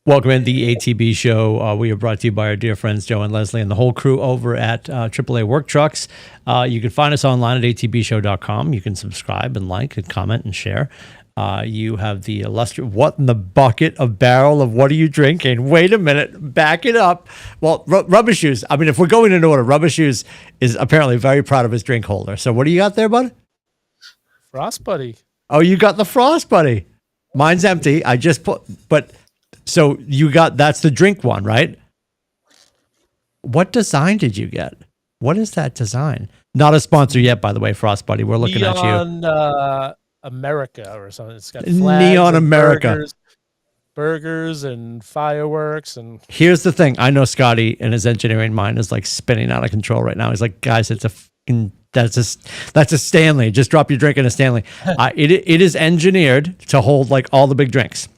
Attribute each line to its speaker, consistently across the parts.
Speaker 1: Welcome in the ATB show. We are brought to you by our dear friends Joe and Leslie and the whole crew over at AAA Work Trucks. You can find us online at atbshow.com. You can subscribe and like and comment and share. You have the illustrious, what in the bucket of barrel of what are you drinking? Wait a minute, back it up. Well, Rubber Shoes. I mean, if we're going in order, Rubber Shoes is apparently very proud of his drink holder. So what do you got there, bud?
Speaker 2: Frost Buddy.
Speaker 1: Oh, you got the Frost Buddy. Mine's empty. I just put, but... So you got, that's the drink one, right? What design did you get? What is that design? Not a sponsor yet, by the way, Frost Buddy. We're looking at you.
Speaker 2: Neon America or something. It's got
Speaker 1: Neon America.
Speaker 2: Burgers and fireworks. And
Speaker 1: here's the thing. I know Scotty in his engineering mind is like spinning out of control right now. He's like, guys, it's a fucking, that's a Stanley. Just drop your drink in a Stanley. It is engineered to hold like all the big drinks.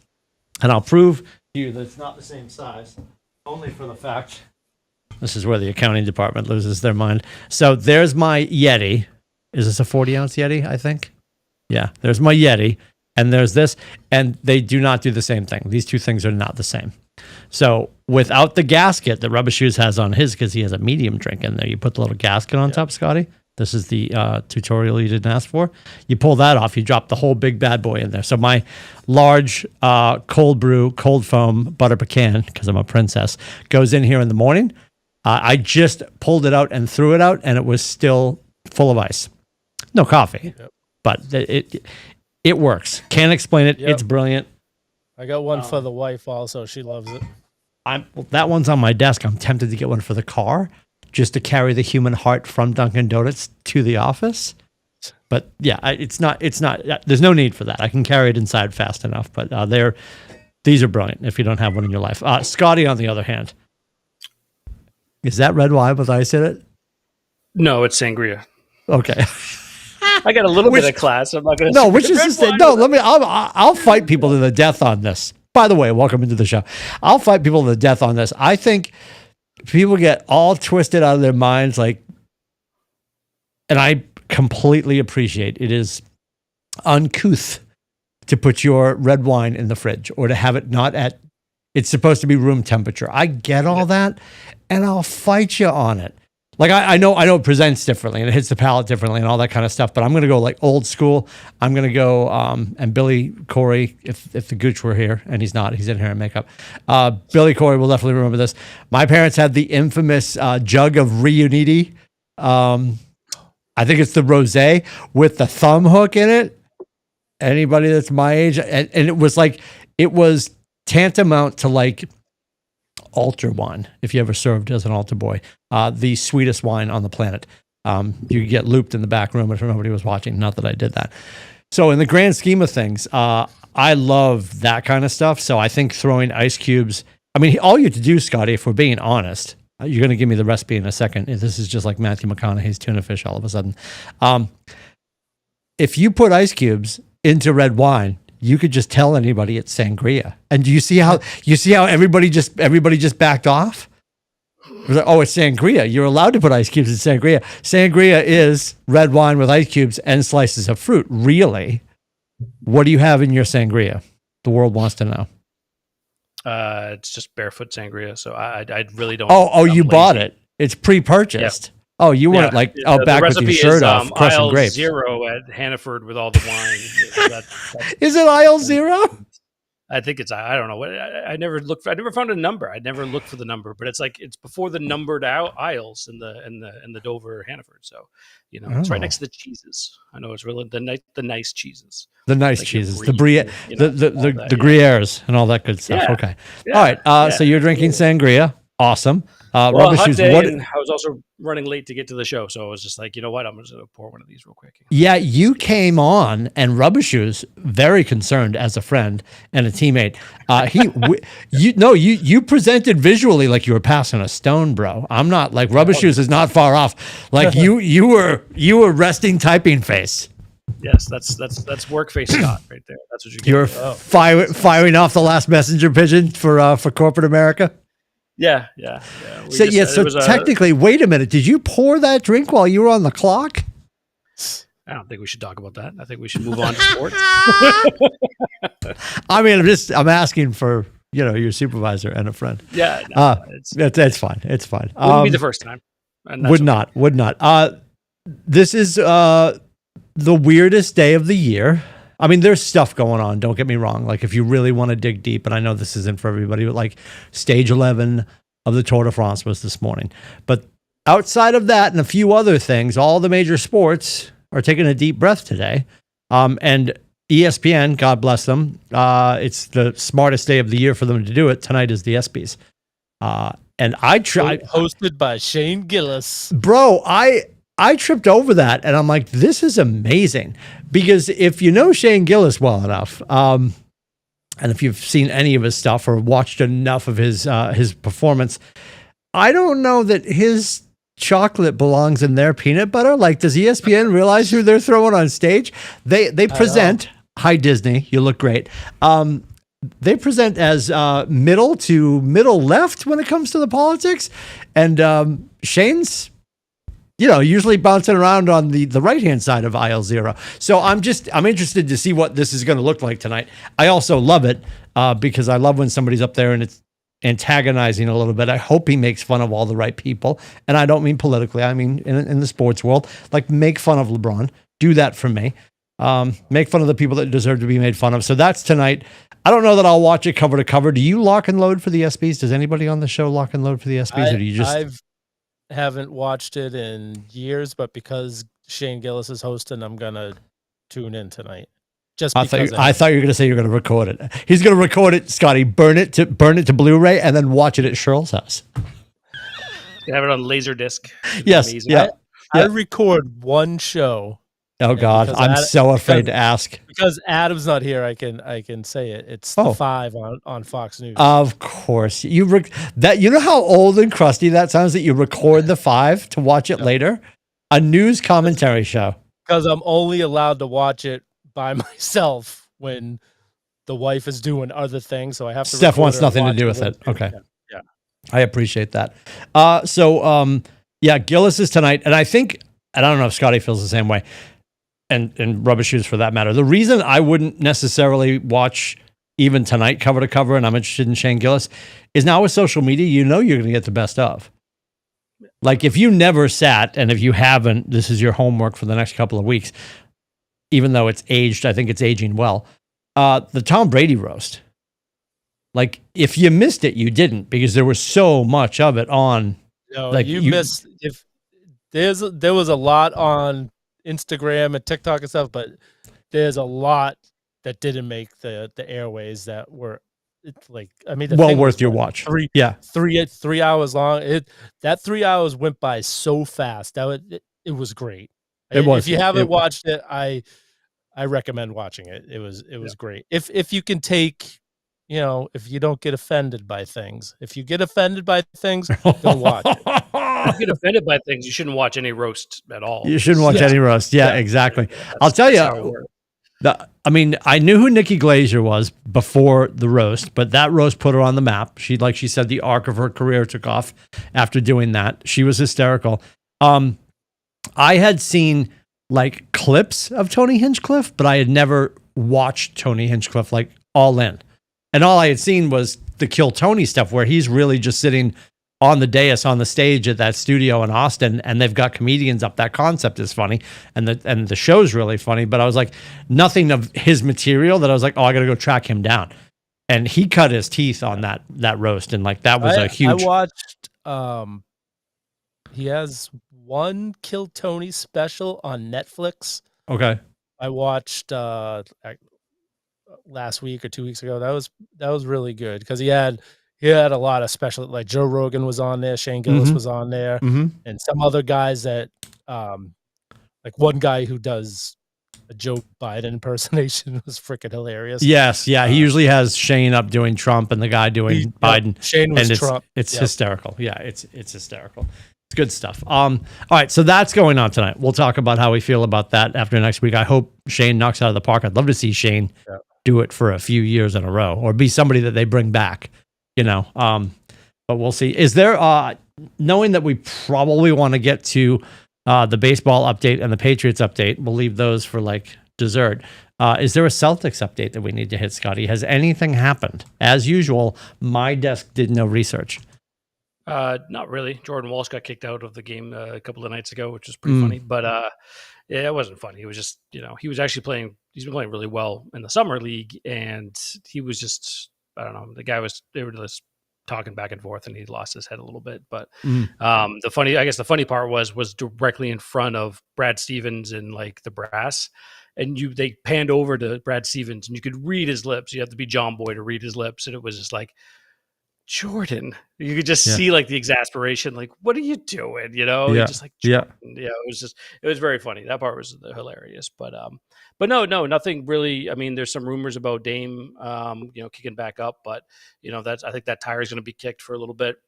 Speaker 1: And I'll prove to you that it's not the same size, only for the fact. This is where the accounting department loses their mind. So there's my Yeti. Is this a 40-ounce Yeti, I think? Yeah, there's my Yeti. And there's this. And they do not do the same thing. These two things are not the same. So without the gasket that Rubber Shoes has on his, because he has a medium drink in there, you put the little gasket on top, Scotty. This is the tutorial you didn't ask for. You pull that off, you drop the whole big bad boy in there. So my large cold brew, cold foam butter pecan, because I'm a princess, goes in here in the morning. I just pulled it out and threw it out, and it was still full of ice. No coffee, but it works. Can't explain it. Yep. It's brilliant.
Speaker 2: I got one for the wife also. She loves it.
Speaker 1: That one's on my desk. I'm tempted to get one for the car, just to carry the human heart from Dunkin' Donuts to the office. But yeah, it's not, there's no need for that. I can carry it inside fast enough, but these are brilliant if you don't have one in your life. Scotty, on the other hand, is that red wine with ice in it?
Speaker 3: No, it's sangria.
Speaker 1: Okay.
Speaker 3: I got a little bit of class. I'm not going to.
Speaker 1: No, which is I'll fight people to the death on this. By the way, welcome into the show. I'll fight people to the death on this. I think people get all twisted out of their minds, like, and I completely appreciate it is uncouth to put your red wine in the fridge or to have it not at, it's supposed to be room temperature. I get all that, and I'll fight you on it. Like, I know it presents differently and it hits the palate differently and all that kind of stuff, but I'm going to go like old school. I'm going to go, and Billy Corey, if the Gooch were here, and he's not, he's in here in makeup. Billy Corey will definitely remember this. My parents had the infamous jug of Reuniti. I think it's the rosé with the thumb hook in it. Anybody that's my age, and it was tantamount to like altar wine, if you ever served as an altar boy, the sweetest wine on the planet. You could get looped in the back room if nobody was watching. Not that I did that. So in the grand scheme of things, I love that kind of stuff. So I think throwing ice cubes, I mean, all you have to do, Scotty, if we're being honest, you're going to give me the recipe in a second. This is just like Matthew McConaughey's tuna fish all of a sudden. If you put ice cubes into red wine, you could just tell anybody it's sangria. And do you see how everybody just backed off? It was like, oh, it's sangria. You're allowed to put ice cubes in sangria. Sangria is red wine with ice cubes and slices of fruit. Really? What do you have in your sangria? The world wants to know.
Speaker 3: It's just barefoot sangria, so I really don't.
Speaker 1: Oh, you bought it. It's pre-purchased. Yeah. Oh, you weren't back with your shirt off, crushing
Speaker 3: aisle
Speaker 1: grapes.
Speaker 3: 0 at Hannaford with all the wine.
Speaker 1: Is it aisle 0?
Speaker 3: I think it's. I don't know. I never looked. I never found a number. I never looked for the number, but it's like it's before the numbered aisles in the Dover Hannaford. So it's right next to the cheeses. I know it's really the nice cheeses.
Speaker 1: The nice like cheeses, the Brie, the Gruyères, and all that good stuff.
Speaker 3: Yeah.
Speaker 1: Okay. Yeah. All right. So you're drinking sangria. Awesome. Rubber Shoes.
Speaker 3: I was also running late to get to the show, so I was just like, you know what? I'm just going to pour one of these real quick.
Speaker 1: Yeah, you came on, and Rubber Shoes, very concerned as a friend and a teammate. You presented visually like you were passing a stone, bro. I'm not like Rubber Shoes is not far off. Like you were resting typing face.
Speaker 3: Yes, that's work face Scott right there. That's what you get.
Speaker 1: You're firing off the last messenger pigeon for corporate America.
Speaker 3: Yeah.
Speaker 1: So technically, wait a minute. Did you pour that drink while you were on the clock?
Speaker 3: I don't think we should talk about that. I think we should move on to sports.
Speaker 1: I mean, I'm asking for your supervisor and a friend.
Speaker 3: Yeah, no,
Speaker 1: It's fine. It's fine.
Speaker 3: Wouldn't be the first time. And that's
Speaker 1: Would
Speaker 3: okay.
Speaker 1: not. This is the weirdest day of the year. I mean, there's stuff going on. Don't get me wrong. Like, if you really want to dig deep, and I know this isn't for everybody, but like stage 11 of the Tour de France was this morning. But outside of that and a few other things, all the major sports are taking a deep breath today. And ESPN, God bless them, it's the smartest day of the year for them to do it. Tonight is the ESPYs. And I tried.
Speaker 2: Hosted by Shane Gillis.
Speaker 1: Bro, I tripped over that, and I'm like, this is amazing. Because if you know Shane Gillis well enough, and if you've seen any of his stuff or watched enough of his performance, I don't know that his chocolate belongs in their peanut butter. Like, does ESPN realize who they're throwing on stage? They present, hi Disney, you look great. They present as middle to middle left when it comes to the politics, and Shane's usually bouncing around on the right-hand side of aisle 0. So I'm interested to see what this is going to look like tonight. I also love it because I love when somebody's up there and it's antagonizing a little bit. I hope he makes fun of all the right people. And I don't mean politically. I mean in the sports world. Like, make fun of LeBron. Do that for me. Make fun of the people that deserve to be made fun of. So that's tonight. I don't know that I'll watch it cover to cover. Do you lock and load for the ESPYs? Does anybody on the show lock and load for the ESPYs? Or do you just...
Speaker 2: haven't watched it in years, but because Shane Gillis is hosting, I'm gonna tune in tonight. Just
Speaker 1: I thought you were gonna say you're gonna record it. He's gonna record it, Scotty. Burn it to Blu-ray, and then watch it at Cheryl's house.
Speaker 3: You have it on Laserdisc.
Speaker 1: Yes.
Speaker 3: Amazing.
Speaker 1: Yeah.
Speaker 2: I record one show.
Speaker 1: Oh God, I'm so afraid to ask.
Speaker 2: Because Adam's not here, I can say it. It's the 5 on Fox News.
Speaker 1: Of course, you know how old and crusty that sounds that you record the 5 to watch it later. A news commentary show.
Speaker 2: Because I'm only allowed to watch it by myself when the wife is doing other things, so I have to.
Speaker 1: Steph wants nothing to do with it. Okay,
Speaker 2: yeah,
Speaker 1: I appreciate that. Gillis is tonight, and I think, and I don't know if Scotty feels the same way. And rubber shoes for that matter. The reason I wouldn't necessarily watch even tonight cover to cover, and I'm interested in Shane Gillis, is now with social media, you're going to get the best of. Like, if you never sat, and if you haven't, this is your homework for the next couple of weeks, even though it's aged, I think it's aging well. The Tom Brady roast. Like, if you missed it, you didn't, because there was so much of it on.
Speaker 2: No,
Speaker 1: like
Speaker 2: you missed. If there was a lot on Instagram and TikTok and stuff, but there's a lot that didn't make the airways that were
Speaker 1: well worth your watch.
Speaker 2: 3 hours long. That 3 hours went by so fast. It was great. If you haven't watched it, I recommend watching it. It was great. If you can take, if you don't get offended by things. If you get offended by things, don't watch it.
Speaker 3: If you get offended by things, you shouldn't watch any roast at all.
Speaker 1: You shouldn't watch any roast. Yeah, exactly. I'll tell you. I knew who Nikki Glaser was before the roast, but that roast put her on the map. She said, the arc of her career took off after doing that. She was hysterical. I had seen like clips of Tony Hinchcliffe, but I had never watched Tony Hinchcliffe like all in. And all I had seen was the Kill Tony stuff, where he's really just sitting on the dais on the stage at that studio in Austin, and they've got comedians up. That concept is funny, and the show's really funny. But I was like, nothing of his material that I was like, oh, I got to go track him down. And he cut his teeth on that roast, and like that was a huge.
Speaker 2: I watched. He has one Kill Tony special on Netflix.
Speaker 1: Okay.
Speaker 2: I watched last week or 2 weeks ago. That was really good because he had a lot of special, like Joe Rogan was on there, Shane Gillis was on there, and some other guys that, like one guy who does a Joe Biden impersonation was freaking hilarious.
Speaker 1: Yes, yeah, he usually has Shane up doing Trump and the guy doing Biden.
Speaker 2: Shane was Trump.
Speaker 1: It's hysterical. Yeah, it's hysterical. It's good stuff. All right, so that's going on tonight. We'll talk about how we feel about that after next week. I hope Shane knocks out of the park. I'd love to see Shane do it for a few years in a row, or be somebody that they bring back. But we'll see. Is there, knowing that we probably want to get to the baseball update and the Patriots update, we'll leave those for like dessert. Is there a Celtics update that we need to hit, Scotty? Has anything happened? As usual, my desk did no research.
Speaker 3: Not really. Jordan Walsh got kicked out of the game a couple of nights ago, which was pretty funny. But yeah, it wasn't funny. It was just, he was actually playing. He's been playing really well in the summer league, and he was just, I don't know. They were just talking back and forth, and he lost his head a little bit. But the funny part was directly in front of Brad Stevens and like the brass, and they panned over to Brad Stevens, and you could read his lips. You have to be John Boy to read his lips, and it was just like, Jordan, you could just see like the exasperation, like, what are you doing? Just like, Jordan. It was very funny. That part was hilarious, but no, nothing really. I mean, there's some rumors about Dame, kicking back up, but I think that tire is going to be kicked for a little bit.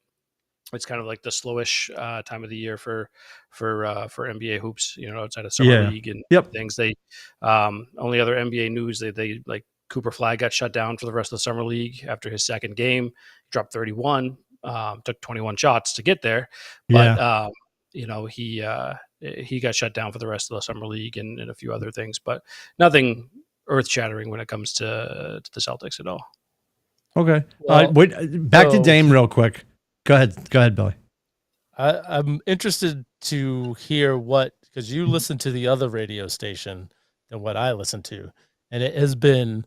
Speaker 3: It's kind of like the slowish time of the year for NBA hoops, outside of summer league and things. They only other NBA news, they like Cooper Flag got shut down for the rest of the summer league after his second game. He dropped 31, took 21 shots to get there, but he got shut down for the rest of the summer league and a few other things, but nothing earth shattering when it comes to the Celtics at all.
Speaker 1: Okay, back to Dame real quick. Go ahead, Billy.
Speaker 2: I'm interested to hear because you listen to the other radio station than what I listen to, and it has been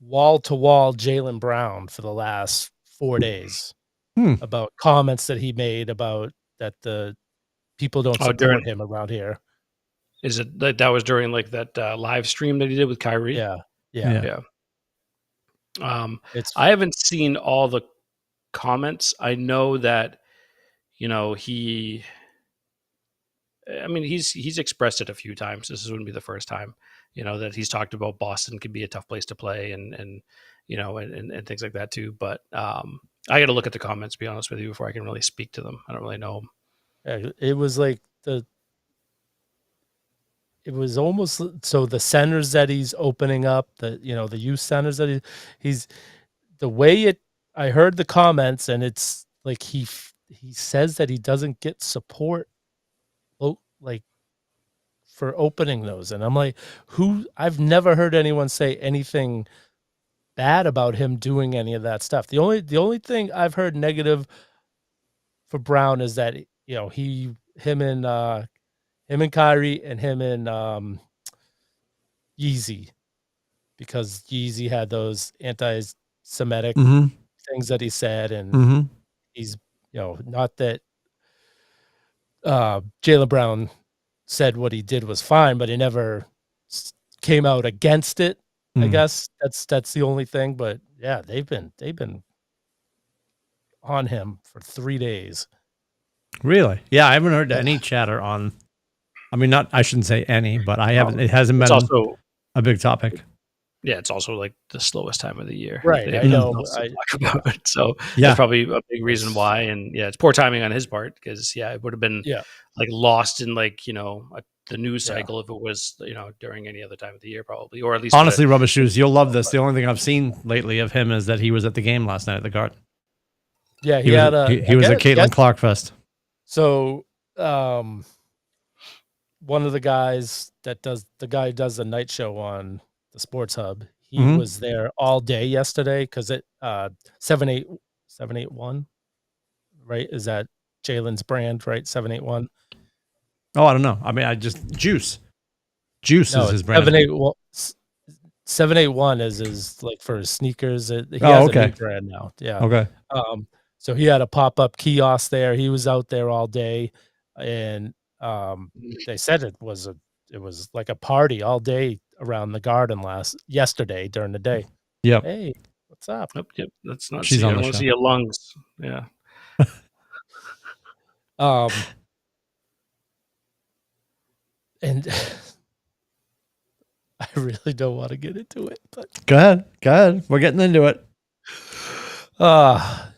Speaker 2: wall-to-wall Jaylen Brown for the last 4 days about comments that he made about that the people don't support him around here.
Speaker 3: Is it that was during like that live stream that he did with Kyrie?
Speaker 2: Yeah.
Speaker 3: I haven't seen all the comments. I know that he's expressed it a few times. This wouldn't be the first time, that he's talked about Boston could be a tough place to play and things like that too. But I got to look at the comments, to be honest with you, before I can really speak to them. I don't really know them.
Speaker 2: It was like it was almost so the centers that he's opening up, the youth centers that he's the way I heard the comments, and it's like he says that he doesn't get support like for opening those, and I'm like, I've never heard anyone say anything bad about him doing any of that stuff. The only thing I've heard negative for Brown is that him and Kyrie and him and Yeezy, because Yeezy had those anti-Semitic things that he said, and he's not that Jaylen Brown said what he did was fine, but he never came out against it. I guess that's the only thing. But yeah, they've been on him for 3 days.
Speaker 1: Really? Yeah, I haven't heard any chatter on. I mean, I shouldn't say any, but I haven't. It hasn't been also a big topic.
Speaker 3: Yeah, it's also like the slowest time of the year.
Speaker 2: Right. I know.
Speaker 3: Talk about it. So that's probably a big reason why. And it's poor timing on his part because it would have been like lost in like, the news cycle if it was, during any other time of the year probably, or at least.
Speaker 1: Honestly, Rubber Shoes, you'll love this. The only thing I've seen lately of him is that he was at the game last night at the Garden.
Speaker 2: Yeah,
Speaker 1: he was at Caitlin Clark Fest.
Speaker 2: So, one of the guys does the night show on the Sports Hub. He was there all day yesterday because it 781, right? Is that Jaylen's brand, right? 781.
Speaker 1: Oh, I don't know. I mean, Juice is his brand.
Speaker 2: 781 is his like for his sneakers. He has a new brand now. Yeah.
Speaker 1: Okay.
Speaker 2: So he had a pop-up kiosk there. He was out there all day, and they said it was like a party all day around the Garden yesterday during the day.
Speaker 1: Yep.
Speaker 2: Hey, what's up?
Speaker 3: Yep. That's not.
Speaker 1: She's on the show.
Speaker 3: See your lungs. Yeah.
Speaker 2: And I really don't want to get into it, but
Speaker 1: go ahead. We're getting into it.
Speaker 2: The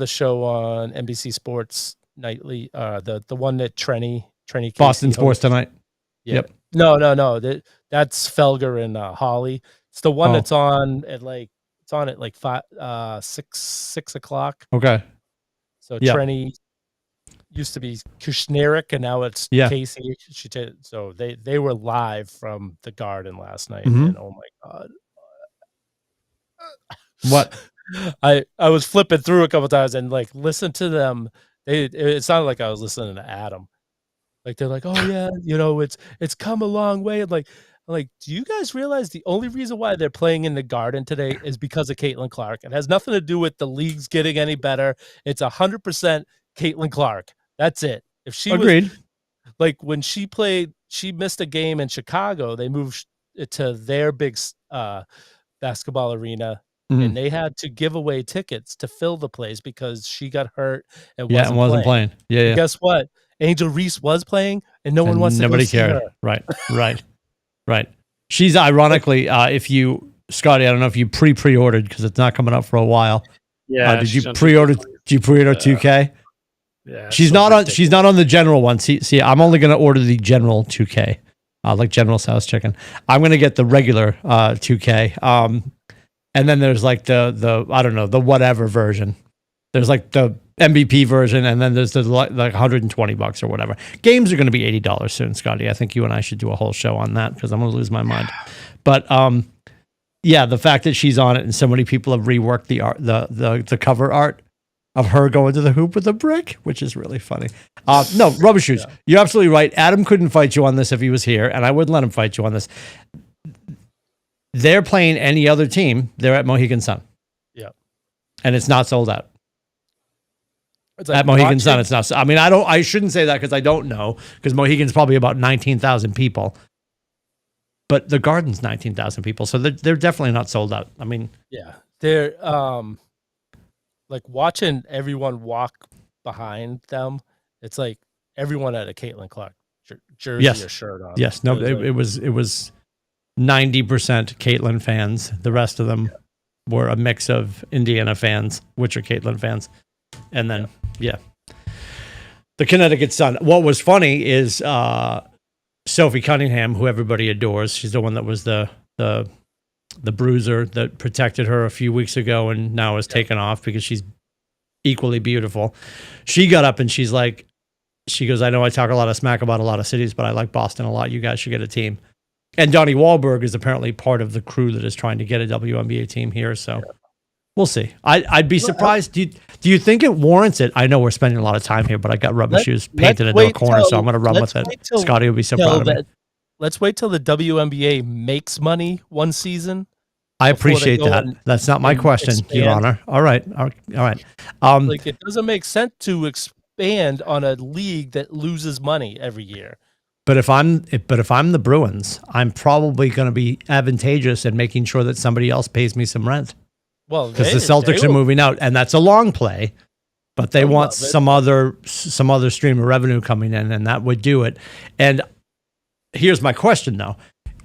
Speaker 2: show on NBC Sports Nightly, the one that Trenny
Speaker 1: Boston Sports Tonight.
Speaker 2: Yeah.
Speaker 1: Yep.
Speaker 2: No, that's Felger and Holly. It's the one that's on at like 6 o'clock.
Speaker 1: Okay.
Speaker 2: So Trenny, used to be Kushnerik, and now it's Casey. So they were live from the Garden last night, and oh my god,
Speaker 1: what
Speaker 2: I was flipping through a couple times and like listen to them. It sounded like I was listening to Adam. Like they're like, oh yeah, it's come a long way. And like, do you guys realize the only reason why they're playing in the Garden today is because of Caitlin Clark? It has nothing to do with the leagues getting any better. It's 100% Caitlin Clark. That's it. If she
Speaker 1: agreed,
Speaker 2: like when she played, she missed a game in Chicago. They moved it to their big basketball arena. And they had to give away tickets to fill the place because she got hurt and wasn't playing.
Speaker 1: Yeah.
Speaker 2: Guess what? Angel Reese was playing, and nobody cared.
Speaker 1: Right. She's ironically, if you, Scotty, I don't know if you pre-ordered because it's not coming up for a while.
Speaker 3: Yeah.
Speaker 1: Did you pre-order 2K?
Speaker 3: Yeah.
Speaker 1: She's not on the general one. See, I'm only going to order the general 2K, like General Tso's chicken. I'm going to get the regular 2K. And then there's like the I don't know, the whatever version. There's like the MVP version, and then there's the like $120 or whatever. Games are going to be $80 soon, Scotty. I think you and I should do a whole show on that because I'm going to lose my mind. But yeah, the fact that she's on it and so many people have reworked the art, the cover art of her going to the hoop with a brick, which is really funny. No, rubber shoes. Yeah. You're absolutely right. Adam couldn't fight you on this if he was here, and I wouldn't let him fight you on this. They're playing any other team. They're at Mohegan Sun.
Speaker 2: Yeah,
Speaker 1: and it's not sold out.
Speaker 2: It's like
Speaker 1: at Mohegan Sun, it's not. I mean, I shouldn't say that because I don't know, because Mohegan's probably about 19,000 people, but the Garden's 19,000 people, so they're definitely not sold out. I mean,
Speaker 2: yeah, they're like watching everyone walk behind them. It's like everyone had a Caitlin Clark jersey or shirt on.
Speaker 1: Yes, no, it was 90% Caitlin fans. The rest of them were a mix of Indiana fans, which are Caitlin fans. And then, the Connecticut Sun. What was funny is Sophie Cunningham, who everybody adores. She's the one that was the bruiser that protected her a few weeks ago and now is taken off because she's equally beautiful. She got up and she goes, I know I talk a lot of smack about a lot of cities, but I like Boston a lot. You guys should get a team. And Donnie Wahlberg is apparently part of the crew that is trying to get a WNBA team here. So we'll see. I'd be surprised. Do you think it warrants it? I know we're spending a lot of time here, but I got rubber shoes painted into a corner, so I'm going to run with it. Scotty will be so proud of me.
Speaker 2: Let's wait till the WNBA makes money one season.
Speaker 1: I appreciate that. That's not my question, Your Honor. All right.
Speaker 2: Like it doesn't make sense to expand on a league that loses money every year.
Speaker 1: But if I'm the Bruins, I'm probably going to be advantageous in making sure that somebody else pays me some rent.
Speaker 2: Well,
Speaker 1: because the Celtics are moving out, and that's a long play, but they want some other stream of revenue coming in, and that would do it. And here's my question, though: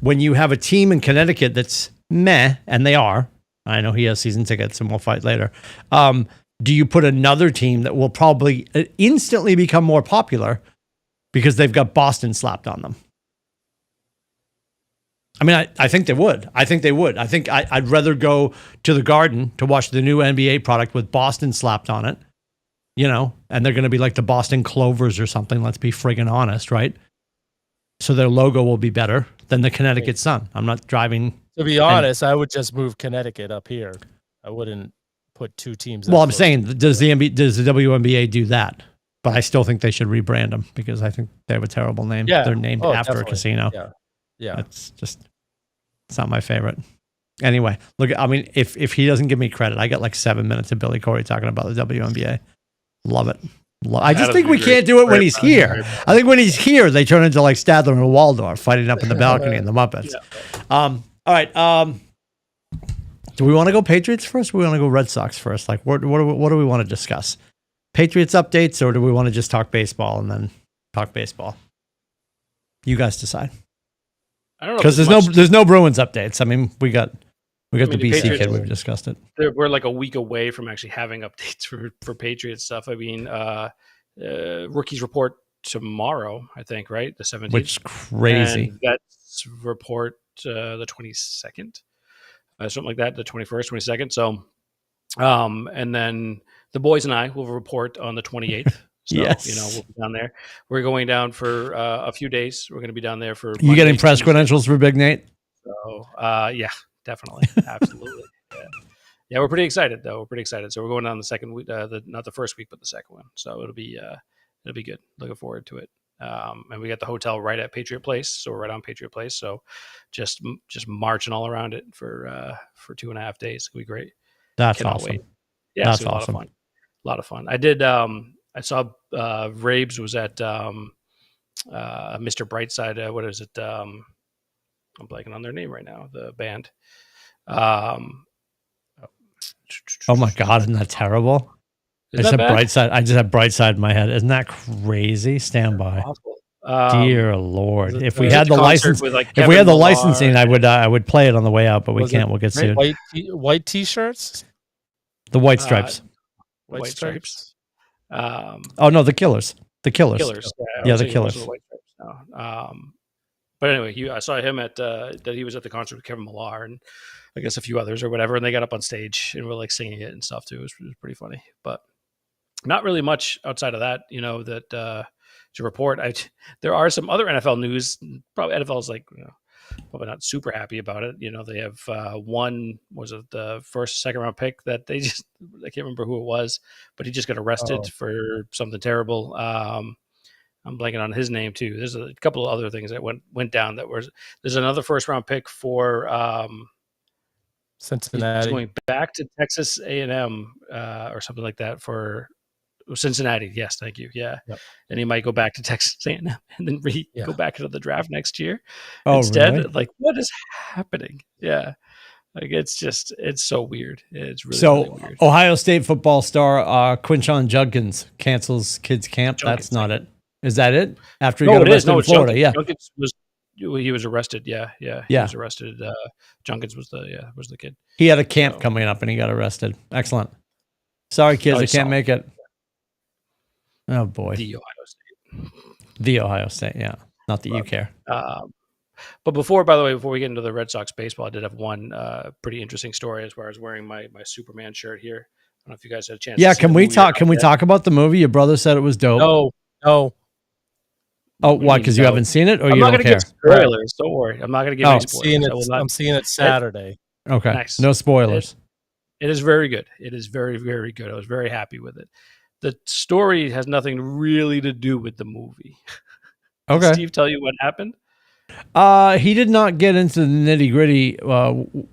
Speaker 1: when you have a team in Connecticut that's meh, and they are, I know he has season tickets, and we'll fight later. Do you put another team that will probably instantly become more popular because they've got Boston slapped on them? I mean, I think they would. I think I'd rather go to the Garden to watch the new NBA product with Boston slapped on it, and they're going to be like the Boston Clovers or something. Let's be friggin' honest, right? So their logo will be better than the Connecticut Sun. I'm not driving.
Speaker 2: To be honest, I would just move Connecticut up here. I wouldn't put two teams.
Speaker 1: Well, I'm saying, does the WNBA do that? But I still think they should rebrand them because I think they have a terrible name.
Speaker 2: Yeah.
Speaker 1: They're named after a casino.
Speaker 2: Yeah.
Speaker 1: It's not my favorite. Anyway, look, I mean, if he doesn't give me credit, I got like 7 minutes of Billy Corey talking about the WNBA. Love it. I just think we can't do it when he's here. I think when he's here, they turn into like Stadler and Waldorf fighting up in the balcony in the Muppets. All right. Do we want to go Patriots first or do we want to go Red Sox first? Like, what do we want to discuss? Patriots updates, or do we want to just talk baseball and then talk baseball? You guys decide.
Speaker 3: I don't know,
Speaker 1: because there's no Bruins updates. I mean, we got the BC kid. We've discussed it.
Speaker 3: We're like a week away from actually having updates for Patriots stuff. I mean, rookies report tomorrow, I think, right? The 17th.
Speaker 1: Which crazy.
Speaker 3: And vets report the 22nd, something like that. The 21st, 22nd. So, and then the boys and I will report on the 28th. So,
Speaker 1: Yes.
Speaker 3: we'll be down there. We're going down for a few days. We're going to be down there for.
Speaker 1: You getting press credentials for Big Nate?
Speaker 3: So, yeah, definitely. Absolutely. Yeah, we're pretty excited though. We're pretty excited. So we're going down the second week, not the first week, but the second one. So it'll be good. Looking forward to it. And we got the hotel right at Patriot Place, so we're right on Patriot Place. So just marching all around it for 2.5 days. It'll be great.
Speaker 1: That's
Speaker 3: Cannot
Speaker 1: awesome.
Speaker 3: wait. Yeah,
Speaker 1: that's
Speaker 3: it's
Speaker 1: awesome.
Speaker 3: A lot of fun. I did. I saw Rabes was at Mr. Brightside. What is it? I'm blanking on their name right now. The band.
Speaker 1: Oh my God, isn't that terrible? I just have Brightside in my head. Isn't that crazy? Stand by. Dear Lord. If we had the license, if we had the licensing, I would play it on the way out, but we can't. We'll get sued.
Speaker 2: White t-shirts?
Speaker 1: The White Stripes.
Speaker 3: White Stripes.
Speaker 1: Oh no, the Killers. The Killers. Yeah, the Killers.
Speaker 3: The White Stripes. No. But anyway, I saw him at that he was at the concert with Kevin Millar and I guess a few others or whatever, and they got up on stage and were like singing it and stuff too. It was pretty funny, but not really much outside of that, that to report. There are some other NFL news. Probably NFL is like, probably not super happy about it. They have was it the second round pick that I can't remember who it was, but he just got arrested for something terrible. I'm blanking on his name too. There's a couple of other things that went down. There's another first round pick for
Speaker 2: Cincinnati.
Speaker 3: He's going back to Texas A&M or something like that for Cincinnati. Yes, thank you. Yeah, yep. And he might go back to Texas A&M and then go back into the draft next year. Instead,
Speaker 1: really?
Speaker 3: Like, what is happening? Yeah, like it's so weird. It's really,
Speaker 1: so
Speaker 3: really weird.
Speaker 1: Ohio State football star Quinshon Judkins cancels kids camp. That's not it. Is that it? After he got arrested in Florida,
Speaker 3: Judkins he was arrested. Yeah. He was arrested. Junkins was the kid.
Speaker 1: He had a camp coming up and he got arrested. Excellent. Sorry, kids, I can't make it. Oh boy.
Speaker 3: The Ohio State.
Speaker 1: The Ohio State, yeah. Not that you care.
Speaker 3: But before we get into the Red Sox baseball, I did have one pretty interesting story as far as wearing my Superman shirt here. I don't know if you guys had a chance.
Speaker 1: Yeah, can we talk about the movie? Your brother said it was dope.
Speaker 2: No.
Speaker 1: Oh, why? Because you haven't seen it, or you don't care?
Speaker 3: I'm not going to get spoilers. Don't worry. I'm not going to give any spoilers.
Speaker 2: I'm seeing it Saturday.
Speaker 1: Okay. Nice. No spoilers.
Speaker 3: It is very good. It is very, very good. I was very happy with it. The story has nothing really to do with the movie.
Speaker 1: Okay.
Speaker 3: Did Steve tell you what happened?
Speaker 1: He did not get into the nitty-gritty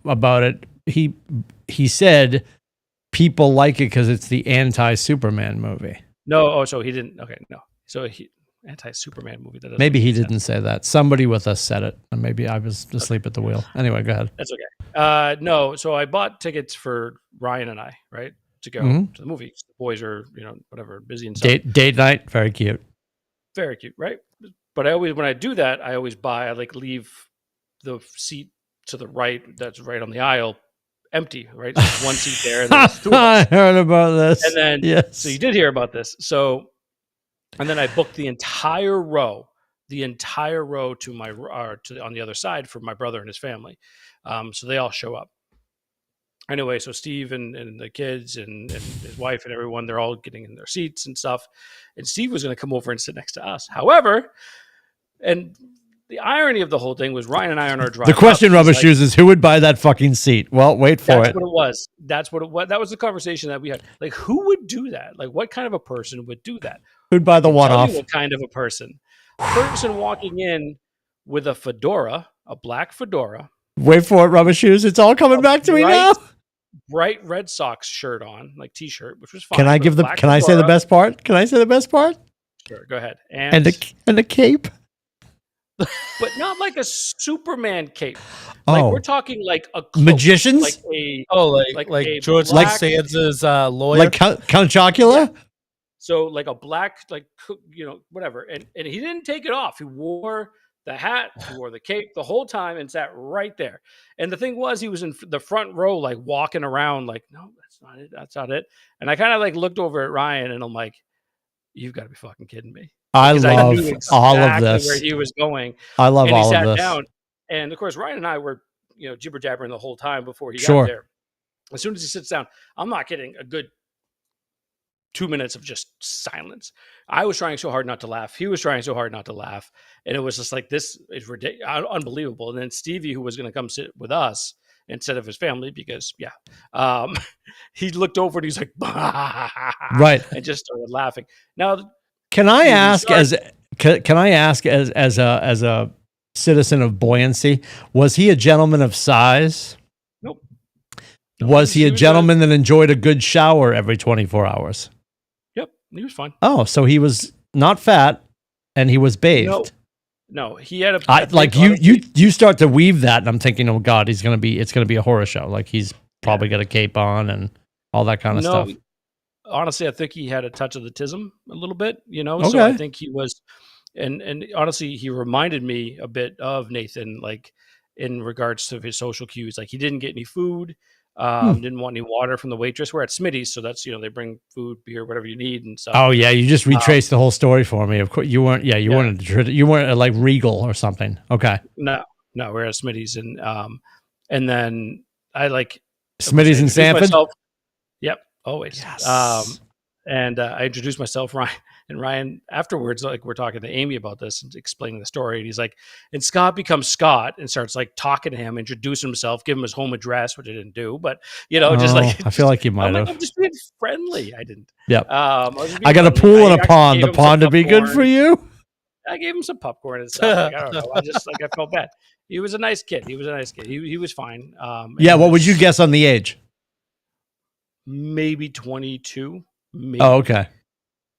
Speaker 1: about it. He said people like it because it's the anti-Superman movie.
Speaker 3: No. So he didn't. Okay. No. So anti-Superman movie.
Speaker 1: Maybe he didn't say that. Somebody with us said it. And maybe I was asleep at the wheel. Anyway, go ahead.
Speaker 3: That's okay. No. So I bought tickets for Ryan and I, right, to go to the movie. The boys are, whatever, busy and stuff.
Speaker 1: Date night. Very cute.
Speaker 3: Very cute, right? But when I do that, I always leave the seat to the right, that's right on the aisle, empty, right? So there's one seat there. And there's two of us.
Speaker 1: I heard about this.
Speaker 3: And then,
Speaker 1: yes.
Speaker 3: So you did hear about this. So, and then I booked the entire row to my on the other side for my brother and his family. So they all show up. Anyway, so Steve and the kids and his wife and everyone, they're all getting in their seats and stuff. And Steve was going to come over and sit next to us. However, and the irony of the whole thing was Ryan and I on our drive.
Speaker 1: The question, Rubber Shoes, is who would buy that fucking seat? Well, wait for it.
Speaker 3: That's what it was. That's what it was. That was the conversation that we had. Like, who would do that? Like, what kind of a person would do that?
Speaker 1: Who'd buy the one-off?
Speaker 3: What kind of a person? Person walking in with a fedora, a black fedora.
Speaker 1: Wait for it, Rubber Shoes. It's all coming back to me now.
Speaker 3: Bright Red Sox shirt on, like T-shirt, which was fine.
Speaker 1: Can I say the best part? Can I say the best part?
Speaker 3: Sure, go ahead.
Speaker 1: And a cape.
Speaker 3: But not like a Superman cape. Like we're talking like a cloak,
Speaker 1: magicians,
Speaker 2: like George Costanza's lawyer,
Speaker 1: like Count Chocula.
Speaker 3: Yeah. So like a black, whatever, and he didn't take it off. He wore the hat, he wore the cape the whole time, and sat right there. And the thing was, he was in the front row, like walking around, like, no, that's not it, that's not it. And I kind of like looked over at Ryan, and I'm like, you've got to be fucking kidding me.
Speaker 1: I love all of this.
Speaker 3: Where he was going.
Speaker 1: I love all of this.
Speaker 3: He sat down, and of course, Ryan and I were, jibber jabbering the whole time before he got there. As soon as he sits down, I'm not getting a good 2 minutes of just silence. I was trying so hard not to laugh. He was trying so hard not to laugh. And it was just like, this is ridiculous, unbelievable. And then Stevie, who was going to come sit with us instead of his family, because he looked over and he's like,
Speaker 1: right,
Speaker 3: and just started laughing. Now,
Speaker 1: can I ask as a citizen of buoyancy, was he a gentleman of size?
Speaker 3: Nope.
Speaker 1: Was he a gentleman that enjoyed a good shower every 24 hours?
Speaker 3: Yep, he was fine.
Speaker 1: Oh, so he was not fat and he was bathed.
Speaker 3: No, he had
Speaker 1: you start to weave that, and I'm thinking, oh God, it's gonna be a horror show. Like he's probably got a cape on and all that kind of stuff.
Speaker 3: Honestly, I think he had a touch of the tism a little bit,
Speaker 1: Okay.
Speaker 3: So I think he was, and honestly, he reminded me a bit of Nathan, like in regards to his social cues. Like he didn't get any food, didn't want any water from the waitress. We're at Smitty's, so that's, they bring food, beer, whatever you need and stuff.
Speaker 1: Oh yeah, you just retraced the whole story for me. Of course, you weren't. Yeah, you weren't at like Regal or something. Okay.
Speaker 3: No, we're at Smitty's, and then I like
Speaker 1: Smitty's in Sanford.
Speaker 3: Yep, always.
Speaker 1: Yes.
Speaker 3: And I introduced myself, Ryan afterwards, like we're talking to Amy about this and explaining the story. And he's like, and Scott becomes Scott and starts like talking to him, introduce himself, give him his home address, which I didn't do, but just like,
Speaker 1: I feel like you might have.
Speaker 3: I'm just being friendly. I didn't.
Speaker 1: Yep.
Speaker 3: I
Speaker 1: got a pool and a pond. The pond to be good for you.
Speaker 3: I gave him some popcorn and stuff. Like, I don't know. I felt bad. He was a nice kid. He was fine.
Speaker 1: What would you guess on the age?
Speaker 3: Maybe 22. Maybe.
Speaker 1: Oh, okay.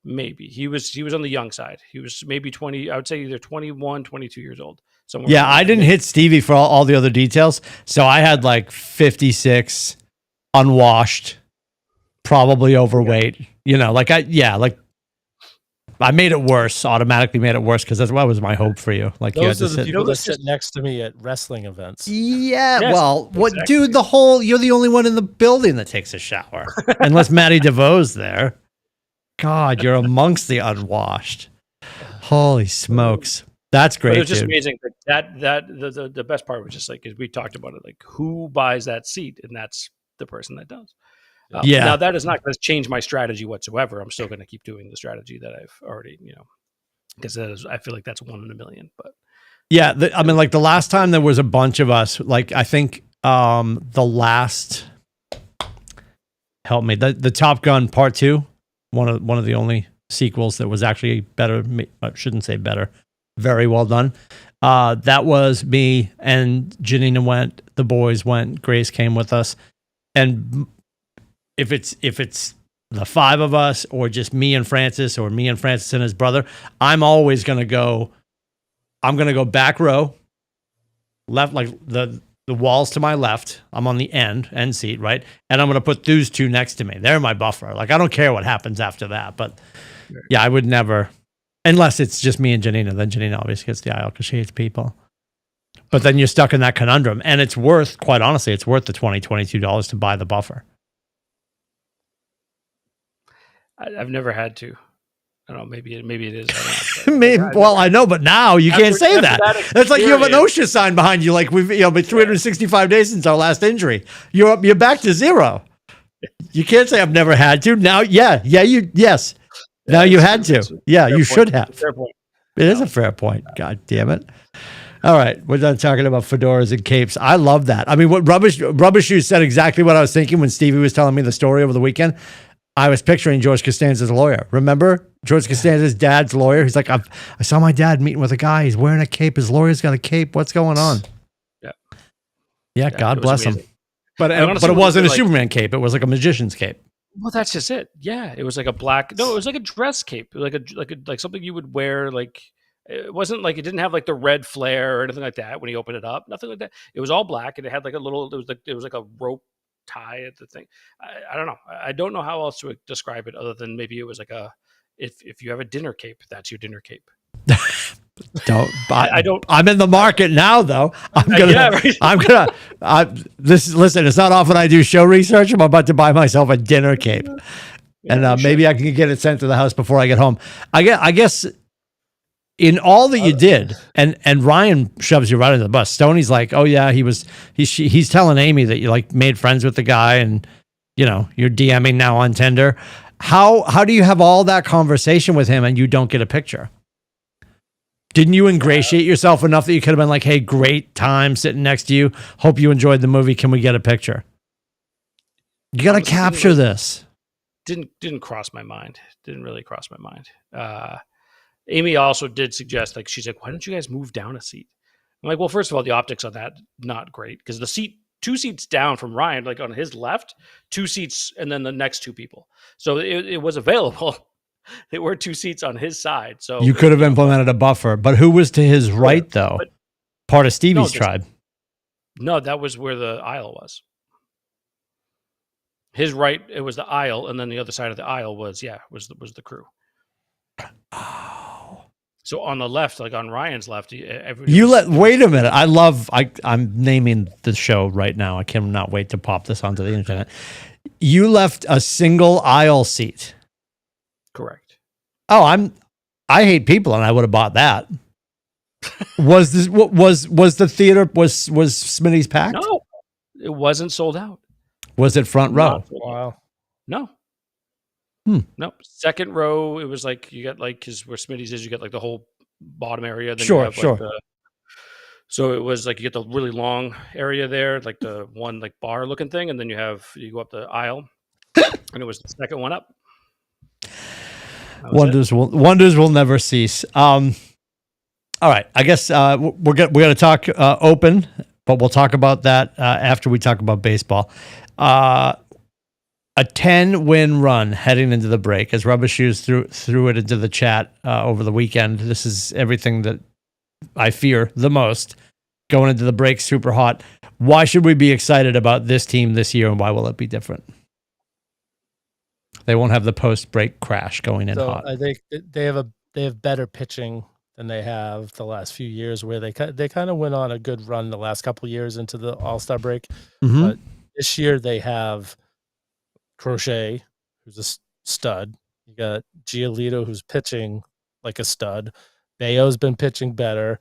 Speaker 3: Maybe he was on the young side. He was maybe 20. I would say either 21, 22 years old. Somewhere.
Speaker 1: Yeah, I didn't hit Stevie for all the other details. So I had like 56, unwashed, probably overweight. I made it worse. Automatically made it worse because that's what was my hope for you. Like
Speaker 2: those are the people that sit next to me at wrestling events.
Speaker 1: Yeah,
Speaker 3: yes,
Speaker 1: well, what,
Speaker 3: exactly.
Speaker 1: dude? You're the only one in the building that takes a shower, unless Matty DeVoe's there. God, you're amongst the unwashed. Holy smokes, that's great. But
Speaker 3: it was just amazing. That the best part was just like, as we talked about it, like who buys that seat, and that's the person that does. Now that is not going to change my strategy whatsoever. I'm still going to keep doing the strategy that I've already, because I feel like that's 1 in a million. But
Speaker 1: yeah, like the last time there was a bunch of us, like I think the last, help me, the Top Gun Part 2, one of the only sequels that was actually better. I shouldn't say better, very well done. That was me and Janina went, the boys went, Grace came with us, and if it's the 5 of us or just me and Francis or me and Francis and his brother, I'm always going to go back row, left, like the walls to my left. I'm on the end seat, right? And I'm going to put those 2 next to me. They're my buffer. Like, I don't care what happens after that, but yeah, I would never, unless it's just me and Janina, then Janina obviously gets the aisle because she hates people. But then you're stuck in that conundrum, and it's worth, quite honestly, the $22 to buy the buffer.
Speaker 3: I've never had to. I don't know. Maybe it is.
Speaker 1: I know, but now you can't say that. It's like you have an OSHA sign behind you. Like we've been 365 days since our last injury. You're back to 0. You can't say I've never had to. Now, yes. Now you had to. Yeah, you should have.
Speaker 3: Fair point.
Speaker 1: It is a fair point. God damn it. All right, we're done talking about fedoras and capes. I love that. I mean, what Rubbish Shoes said exactly what I was thinking when Stevie was telling me the story over the weekend. I was picturing George Costanza's lawyer. Remember George Costanza's dad's lawyer? He's like, I saw my dad meeting with a guy. He's wearing a cape. His lawyer's got a cape. What's going on? Yeah. God bless him. But it wasn't a Superman cape. It was like a magician's cape.
Speaker 3: Well, that's just it. Yeah, it was like a black. No, it was like a dress cape, like something you would wear. Like it wasn't like, it didn't have like the red flare or anything like that when he opened it up. Nothing like that. It was all black, and it had like a little. It was like a rope tie at the thing. I don't know. I don't know how else to describe it other than maybe it was like if you have a dinner cape, that's your dinner cape. I don't. I'm
Speaker 1: in the market now, though. Listen, it's not often I do show research. I'm about to buy myself a dinner cape, and maybe I can get it sent to the house before I get home. I guess in all that you did, and Ryan shoves you right into the bus. Stoney's like, oh yeah, he's telling Amy that you like made friends with the guy, and you're DMing now on Tinder. How do you have all that conversation with him and you don't get a picture? Didn't you ingratiate yourself enough that you could have been like, hey, great time sitting next to you. Hope you enjoyed the movie. Can we get a picture? You got to capture this.
Speaker 3: Didn't cross my mind. Didn't really cross my mind. Amy also did suggest, like, she's like, why don't you guys move down a seat? I'm like, well, first of all, the optics on that, not great. Because the seat, 2 seats down from Ryan, like on his left, 2 seats, and then the next 2 people. So it was available. There were 2 seats on his side. So
Speaker 1: you could have implemented a buffer, but who was to his right though?
Speaker 3: But,
Speaker 1: part of Stevie's tribe.
Speaker 3: No, that was where the aisle was. His right, it was the aisle, and then the other side of the aisle was the crew.
Speaker 1: Oh.
Speaker 3: So on the left, like on Ryan's left,
Speaker 1: wait a minute. I'm naming the show right now. I cannot wait to pop this onto the internet. You left a single aisle seat.
Speaker 3: Correct.
Speaker 1: Oh, I hate people, and I would have bought that. Was the theater was Smitty's packed?
Speaker 3: No, it wasn't sold out.
Speaker 1: Was it front row?
Speaker 2: Wow.
Speaker 3: No. No. Second row, it was like you got like, because where Smitty's is, you get like the whole bottom area. Then
Speaker 1: sure.
Speaker 3: So it was like you get the really long area there, like the one like bar looking thing, and then you go up the aisle, and it was the second one up.
Speaker 1: Wonders will never cease. All right, I guess we're going to talk open, but we'll talk about that after we talk about baseball. A 10-win run heading into the break, as Rubber Shoes threw it into the chat over the weekend. This is everything that I fear the most going into the break, super hot. Why should we be excited about this team this year, and why will it be different? They won't have the post-break crash going in hot.
Speaker 2: I think they have better pitching than they have the last few years, where they kind of went on a good run the last couple of years into the All-Star break.
Speaker 1: Mm-hmm.
Speaker 2: But this year they have Crochet, who's a stud. You got Giolito, who's pitching like a stud. Bayo's been pitching better.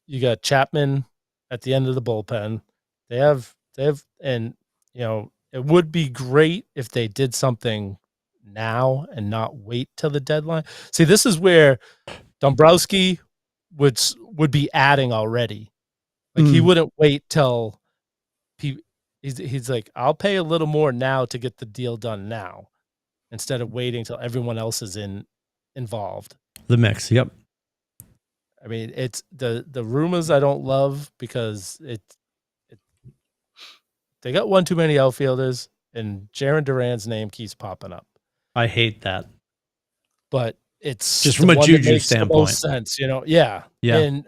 Speaker 2: You got Chapman at the end of the bullpen. They have, and it would be great if they did something now and not wait till the deadline. See, this is where Dombrowski would be adding already. Like he wouldn't wait till he's like, I'll pay a little more now to get the deal done now, instead of waiting till everyone else is involved.
Speaker 1: The mix, yep.
Speaker 2: I mean, it's the rumors I don't love, because they got one too many outfielders, and Jarren Duran's name keeps popping up.
Speaker 1: I hate that,
Speaker 2: but it's
Speaker 1: just from a juju standpoint.
Speaker 2: The most sense, yeah. And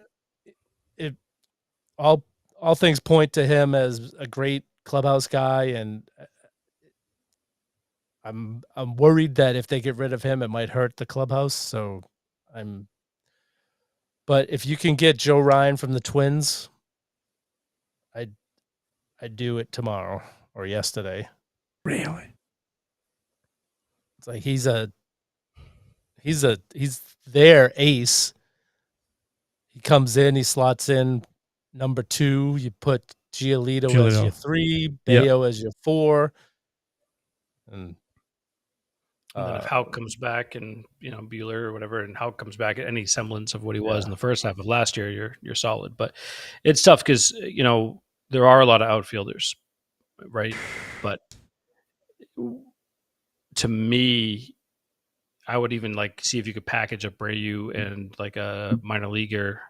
Speaker 2: it all things point to him as a great clubhouse guy, and I'm worried that if they get rid of him, it might hurt the clubhouse. So but if you can get Joe Ryan from the Twins, I'd do it tomorrow or yesterday.
Speaker 1: Really?
Speaker 2: It's like he's their ace. He comes in, he slots in number 2. You put Giolito as your 3, Bayo as your 4, and
Speaker 3: then if Houck comes back, and Buehler or whatever, and Houck comes back at any semblance of what he was in the first half of last year, you're solid. But it's tough because there are a lot of outfielders, right? But to me, I would even like see if you could package up Abreu and like a minor leaguer.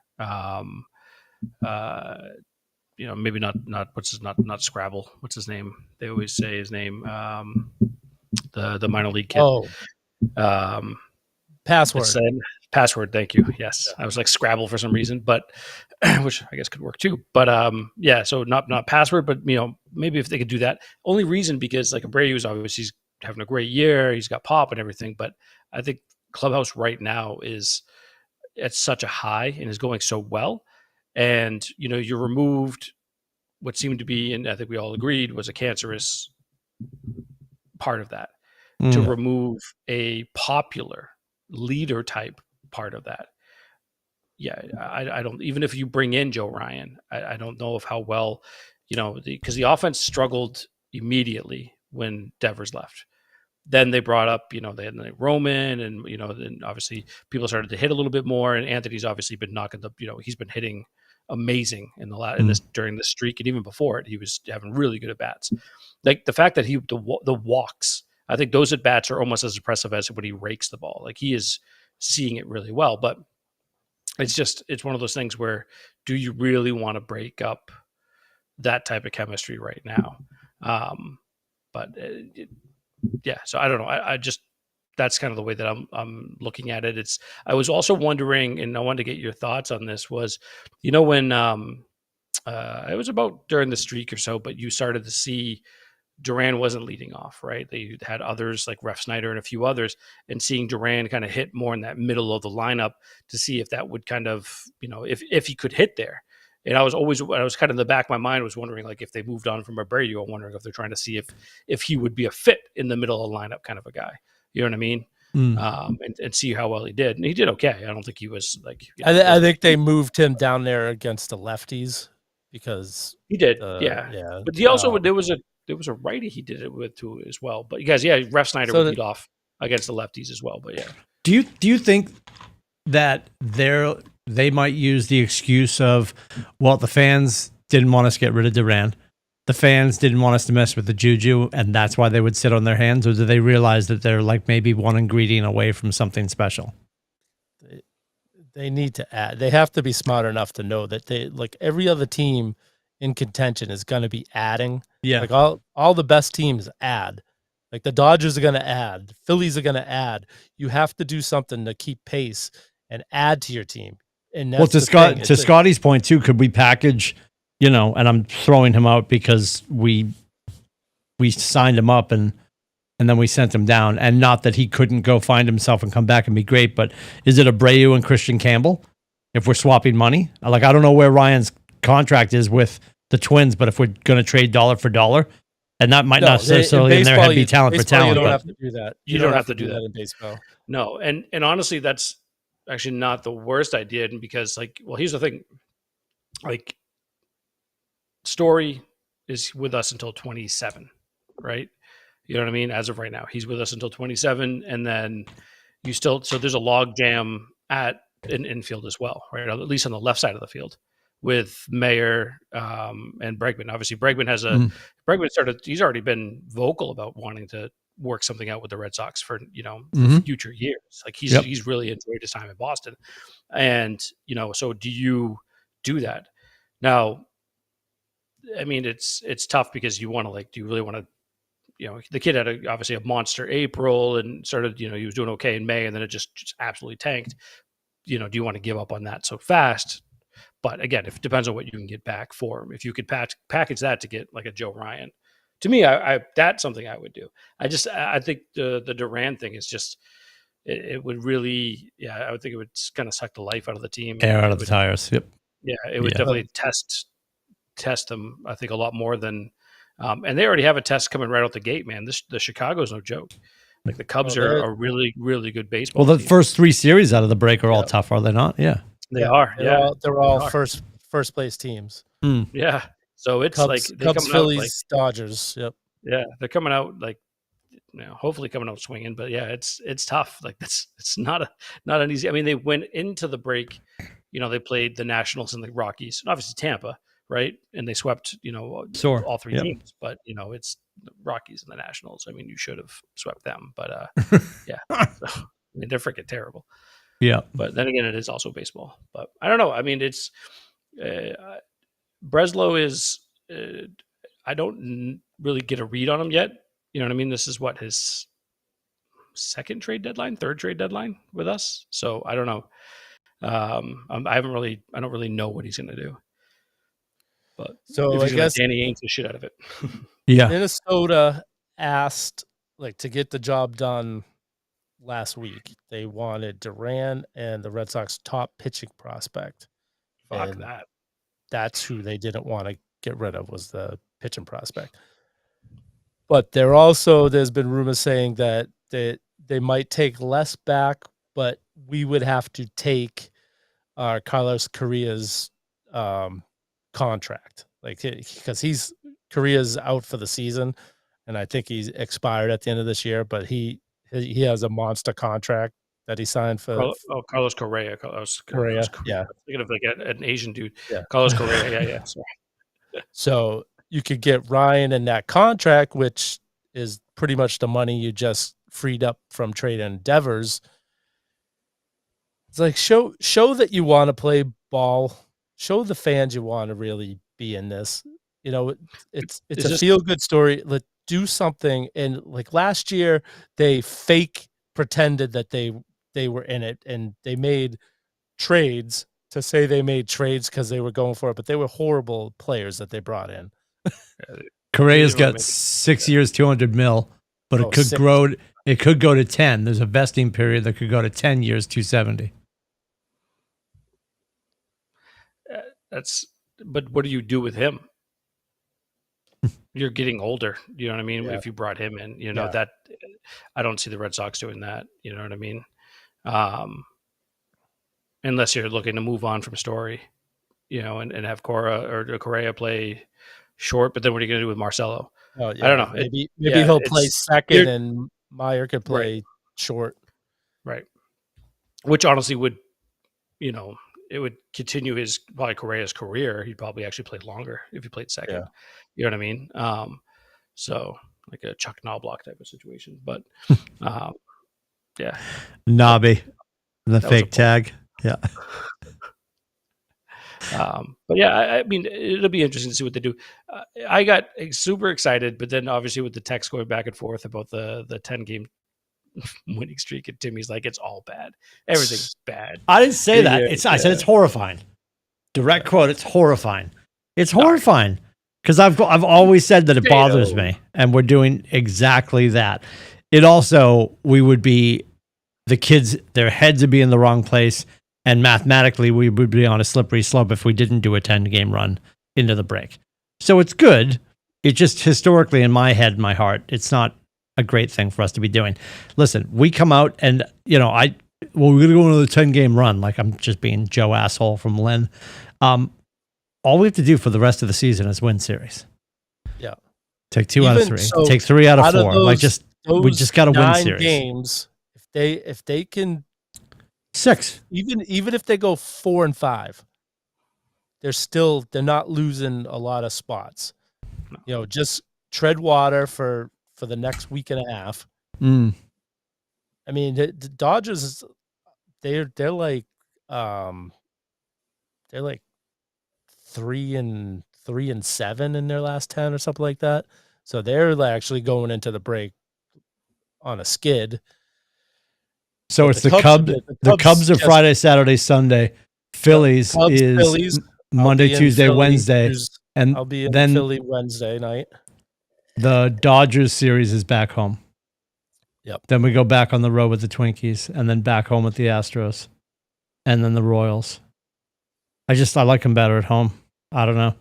Speaker 3: Maybe not Scrabble. What's his name? They always say his name. The minor league kid. Password. Thank you. Yes, I was like Scrabble for some reason, but which I guess could work too. But so not password, but maybe if they could do that. Only reason because like Abreu is obviously he's having a great year. He's got pop and everything, but I think clubhouse right now is at such a high and is going so well, and you're removed what seemed to be, and I think we all agreed was a cancerous part of that. To remove a popular leader type part of that. Yeah, I don't, even if you bring in Joe Ryan, I don't know of how well, because the offense struggled immediately when Devers left. then they brought up, they had like Roman, and then obviously people started to hit a little bit more, and Anthony's obviously been knocking he's been hitting amazing during the streak, and even before it, he was having really good at bats. Like the fact that the walks, I think those at bats are almost as impressive as when he rakes the ball. Like he is seeing it really well, but it's one of those things where, do you really want to break up that type of chemistry right now? So I don't know. I just, that's kind of the way that I'm looking at it. I was also wondering, and I wanted to get your thoughts on this, was, when it was about during the streak or so, but you started to see Duran wasn't leading off, right? They had others like Ref Snyder and a few others, and seeing Duran kind of hit more in that middle of the lineup to see if that would kind of, if he could hit there. And I was kind of in the back of my mind was wondering, like, if they moved on from Abreu, I'm wondering if they're trying to see if he would be a fit in the middle of the lineup kind of a guy. You know what I mean? And see how well he did. And he did okay. I don't think he was like.
Speaker 2: I think they moved him down there against the lefties because
Speaker 3: he did.
Speaker 2: Yeah.
Speaker 3: But he also there was a righty he did it with too as well. But you guys, Ref Snyder would lead off against the lefties as well. But yeah.
Speaker 1: Do you think that they might use the excuse of, well, the fans didn't want us to get rid of Duran, the fans didn't want us to mess with the juju, and that's why they would sit on their hands? Or do they realize that they're like maybe one ingredient away from something special?
Speaker 2: They need to add. They have to be smart enough to know that they, like every other team in contention, is going to be adding.
Speaker 1: Yeah,
Speaker 2: like all the best teams add. Like the Dodgers are going to add, Phillies are going to add. You have to do something to keep pace and add to your team. And that's
Speaker 1: to Scotty's point too, could we package, and I'm throwing him out because we signed him up and then we sent him down, and not that he couldn't go find himself and come back and be great, but is it Abreu and Christian Campbell if we're swapping money? Like, I don't know where Ryan's contract is with the Twins, but if we're going to trade dollar for dollar, and that might not necessarily in their head be talent for talent.
Speaker 2: You don't have to do that.
Speaker 3: You don't have to do that
Speaker 2: in baseball.
Speaker 3: No, and honestly, that's actually not the worst idea, because here's the thing, like, Story is with us until 27, right? You know what I mean? As of right now, he's with us until 27, and then so there's a log jam in infield as well, right? At least on the left side of the field with Mayer and Bregman. Obviously, Bregman he's already been vocal about wanting to work something out with the Red Sox for future years. Like he's really enjoyed his time in Boston, and so do you do that now? I mean, it's tough because you want to do you really want to? The kid had obviously a monster April and started, he was doing okay in May, and then it just absolutely tanked. Do you want to give up on that so fast? But again, it depends on what you can get back for him. If you could package that to get like a Joe Ryan, to me, I that's something I would do. I think the Duran thing is just, it would really, I would think it would kind of suck the life out of the team.
Speaker 1: Air out of the tires. Yep.
Speaker 3: Yeah, it would definitely test them, I think, a lot more than. And they already have a test coming right out the gate, man. The Chicago's no joke. Like the Cubs are a really, really good baseball
Speaker 1: team.
Speaker 3: The
Speaker 1: first 3 series out of the break are all tough, are they not? Yeah,
Speaker 3: they are.
Speaker 2: They're all first place teams.
Speaker 3: Yeah, so it's
Speaker 2: Cubs, Phillies, Dodgers. Yep.
Speaker 3: Yeah, they're coming out hopefully coming out swinging. But yeah, it's tough. Like it's not an easy. I mean, they went into the break. They played the Nationals and the Rockies, and obviously Tampa. Right. And they swept, all 3 teams, but it's the Rockies and the Nationals. I mean, you should have swept them, but yeah, so, they're freaking terrible.
Speaker 1: Yeah.
Speaker 3: But then again, it is also baseball, but I don't know. I mean, it's Breslow is, I don't really get a read on him yet. You know what I mean? This is his third trade deadline with us. So I don't know. I don't really know what he's going to do. But
Speaker 2: so I guess
Speaker 3: Danny Ainge the shit out of it.
Speaker 1: Yeah.
Speaker 2: Minnesota asked to get the job done last week. They wanted Duran and the Red Sox top pitching prospect.
Speaker 3: Fuck that.
Speaker 2: That's who they didn't want to get rid of, was the pitching prospect. But there's been rumors saying that they might take less back, but we would have to take Carlos Correa's contract, because Correa's out for the season, and I think he's expired at the end of this year. But he has a monster contract that he signed for.
Speaker 3: Carlos Correa.
Speaker 2: Correa, yeah.
Speaker 3: Thinking of like an Asian dude.
Speaker 2: Yeah.
Speaker 3: Carlos Correa. Yeah. Sorry.
Speaker 2: So you could get Ryan in that contract, which is pretty much the money you just freed up from trade endeavors. It's like show that you want to play ball. Show the fans you want to really be in this. You know, it's a feel good story. Let's do something. And like last year, they pretended that they were in it, and they made trades to say they made trades because they were going for it, but they were horrible players that they brought in.
Speaker 1: Correa's got 6 years, 200 mil, but it could grow. It could go to 10. There's a vesting period that could go to 10 years, 270.
Speaker 3: But what do you do with him? You're getting older. You know what I mean? Yeah. If you brought him in, that I don't see the Red Sox doing that. You know what I mean? Unless you're looking to move on from Story, and have Correa play short. But then what are you going to do with Marcelo?
Speaker 2: Oh, yeah.
Speaker 3: I don't know.
Speaker 2: Maybe he'll play second and Meyer could play short.
Speaker 3: Right. Which honestly would, it would continue probably Correa's career. He'd probably actually play longer if he played second. Yeah. You know what I mean? So like a Chuck Knobloch type of situation. But yeah.
Speaker 1: Nobby. The fake tag. Yeah.
Speaker 3: But yeah, I mean, it'll be interesting to see what they do. I got super excited, but then obviously with the text going back and forth about the 10-game winning streak, and Timmy's like, it's all bad. Everything's bad.
Speaker 1: I didn't say that. I said it's horrifying. Direct quote, it's horrifying. It's horrifying because I've always said that it bothers me, and we're doing exactly that. It also, the kids, their heads would be in the wrong place. And mathematically, we would be on a slippery slope if we didn't do a 10-game run into the break. So it's good. It just historically, in my head, my heart, it's not a great thing for us to be doing. Listen, we come out and, we're going to go into the 10-game run. Like I'm just being Joe asshole from Lynn. All we have to do for the rest of the season is win series.
Speaker 2: Yeah.
Speaker 1: Take 2 out of 3. Take 3 out of 4. We just got to win series.
Speaker 2: Games, if they can.
Speaker 1: 6.
Speaker 2: Even if they go 4 and 5, they're not losing a lot of spots. Just tread water for the next week and a half. I mean, the Dodgers, they're like 3 and 7 in their last 10 or something like that. So they're actually going into the break on a skid.
Speaker 1: So but it's the Cubs. The Cubs are Friday, Saturday, Sunday. Phillies is Monday, Tuesday, Wednesday, and
Speaker 2: I'll be in Philly Wednesday night.
Speaker 1: The Dodgers series is back home.
Speaker 2: Yep.
Speaker 1: Then we go back on the road with the Twinkies, and then back home with the Astros, and then the Royals. I like them better at home. I don't know.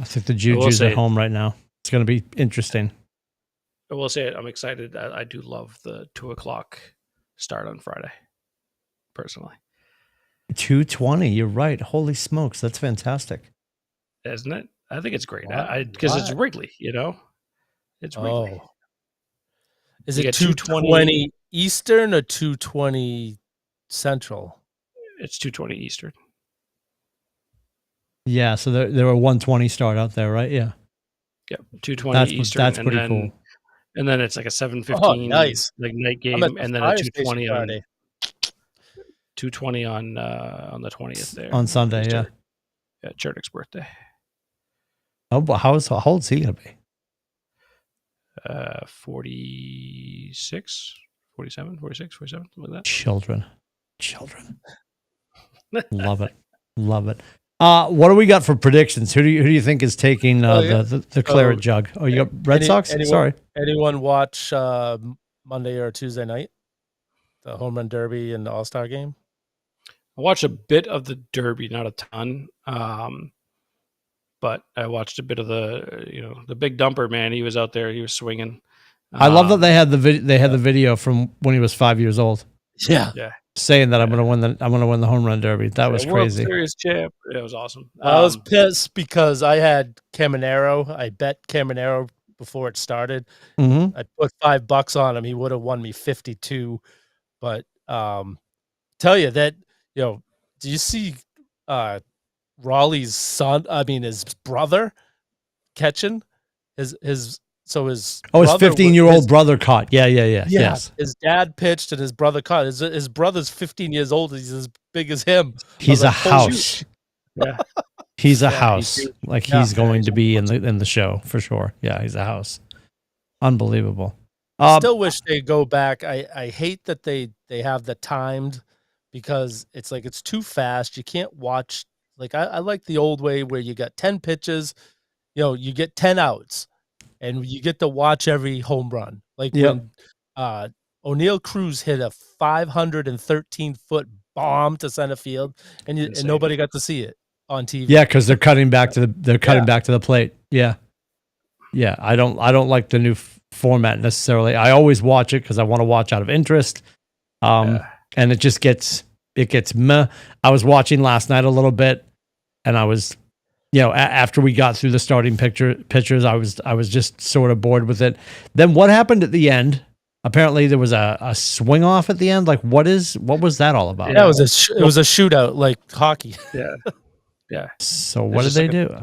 Speaker 1: I think the Juju's at home right now. It's going to be interesting.
Speaker 3: I will say it. I'm excited. I do love the 2:00 start on Friday, personally.
Speaker 1: 2:20. You're right. Holy smokes, that's fantastic,
Speaker 3: isn't it? I think it's great because it's Wrigley. It's Wrigley.
Speaker 2: Oh. Is it 2:20 Eastern or 2:20 Central?
Speaker 3: It's 2:20 Eastern.
Speaker 1: Yeah, so there were 1:20 start out there, right? Yeah.
Speaker 3: Yep, 2:20 Eastern.
Speaker 1: That's pretty cool.
Speaker 3: And then it's like a 7:15
Speaker 2: nice.
Speaker 3: like night game, and then a 2:20 on 2:20 on the 20th there
Speaker 1: on Sunday. Yeah,
Speaker 3: Chernick's birthday.
Speaker 1: Oh, but how old's he gonna be?
Speaker 3: 46, 47, 46, 47, something like that.
Speaker 1: Children. Love it. What do we got for predictions? Who do you think is taking the claret jug? Oh, you got Red Sox? Sorry.
Speaker 2: Anyone watch Monday or Tuesday night? The Home Run Derby and the All-Star game?
Speaker 3: I watched a bit of the Derby, not a ton. But I watched a bit of the big dumper, man. He was out there. He was swinging.
Speaker 1: I love that they had the video from when he was 5 years old.
Speaker 2: Yeah.
Speaker 1: saying that I'm going to win the home run derby. That was
Speaker 3: World
Speaker 1: crazy.
Speaker 3: Series champ. It was awesome.
Speaker 2: I was pissed because I had Caminero. I bet Caminero before it started.
Speaker 1: Mm-hmm.
Speaker 2: I put $5 on him. He would have won me 52. But tell you that, do you see Raleigh's son? I mean, his brother catching his. His
Speaker 1: 15-year-old brother caught. Yes.
Speaker 2: His dad pitched and his brother caught. His brother's 15 years old. He's as big as him.
Speaker 1: He's a house.
Speaker 3: Yeah.
Speaker 1: He's a house. He's going to be in the show for sure. Yeah, he's a house. Unbelievable.
Speaker 2: Still wish they go back. I hate that they have the timed, because it's like it's too fast. You can't watch. Like I like the old way where you got 10 pitches, you get 10 outs, and you get to watch every home run. Like when O'Neill Cruz hit a 513-foot bomb to center field, and nobody got to see it on TV.
Speaker 1: Yeah, because they're cutting back to the plate. Yeah. I don't like the new format necessarily. I always watch it because I want to watch out of interest. And it just gets meh. I was watching last night a little bit, and I was, after we got through the starting pitchers, I was just sort of bored with it. Then what happened at the end? Apparently there was a swing off at the end. Like what was that all about?
Speaker 2: Yeah, it was a shootout like hockey.
Speaker 3: Yeah.
Speaker 1: So what did they do?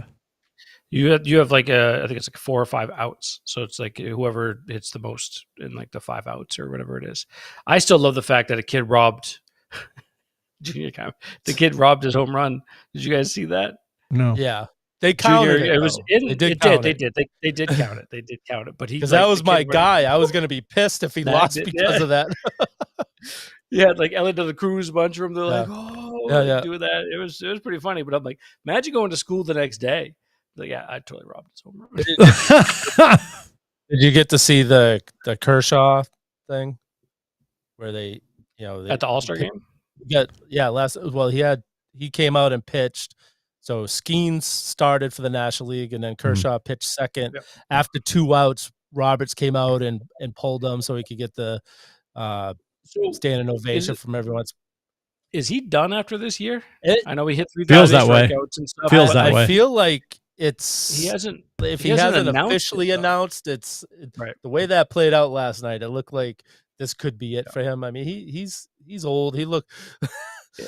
Speaker 3: You have like I think it's like 4 or 5 outs. So it's like whoever hits the most in like the 5 outs or whatever it is. I still love the fact that a kid robbed the kid robbed his home run. Did you guys see that?
Speaker 1: No.
Speaker 2: Yeah. They counted it.
Speaker 3: They did count it. They did count it. But
Speaker 2: because that was my guy. I was going to be pissed if he lost because of that.
Speaker 3: Yeah, like Ellen de la Cruz, a bunch of them. They're like, do that. It was pretty funny. But I'm like, imagine going to school the next day. Like, yeah, I totally robbed his home run.
Speaker 2: Did you get to see the Kershaw thing where they
Speaker 3: at the All-Star game?
Speaker 2: He came out and pitched. So Skeens started for the National League, and then Kershaw pitched second. Yep. After 2 outs, Roberts came out and pulled him so he could get the standing ovation from everyone.
Speaker 3: Is he done after this year? I know he hit
Speaker 1: 3,000 strikeouts
Speaker 3: and stuff.
Speaker 1: Feels that way.
Speaker 2: I feel like he hasn't officially announced. It's right. The way that played out last night, it looked like this could be it for him. I mean, he's old. He looked.
Speaker 3: Yeah.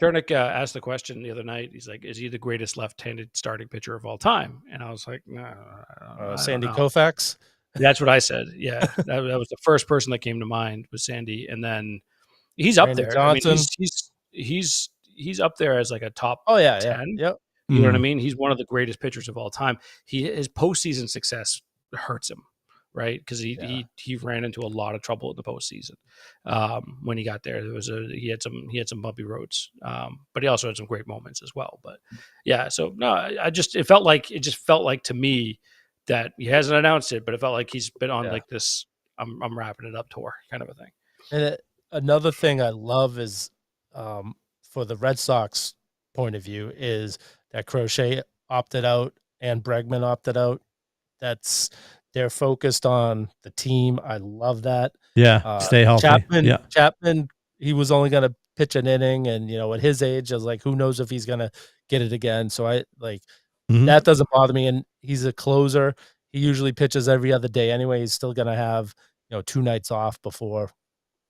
Speaker 3: Chernick asked the question the other night. He's like, "Is he the greatest left-handed starting pitcher of all time?" And I was like, "No,
Speaker 2: Sandy Koufax."
Speaker 3: That's what I said. Yeah, that was the first person that came to mind was Sandy, and then he's up there.
Speaker 2: Johnson.
Speaker 3: I mean, he's up there as like a top 10.
Speaker 2: Yep.
Speaker 3: You know what I mean? He's one of the greatest pitchers of all time. His postseason success hurts him, right? Because he ran into a lot of trouble in the postseason when he got there. He had some bumpy roads, but he also had some great moments as well. But yeah, so no, it felt like to me that he hasn't announced it, but it felt like he's been on like this I'm wrapping it up tour kind of a thing.
Speaker 2: And another thing I love is for the Red Sox point of view is that Crochet opted out and Bregman opted out. They're focused on the team. I love that.
Speaker 1: Yeah, stay healthy.
Speaker 2: Chapman, he was only going to pitch an inning, and at his age, I was like, who knows if he's going to get it again. So I like that doesn't bother me. And he's a closer. He usually pitches every other day anyway. He's still going to have 2 nights off before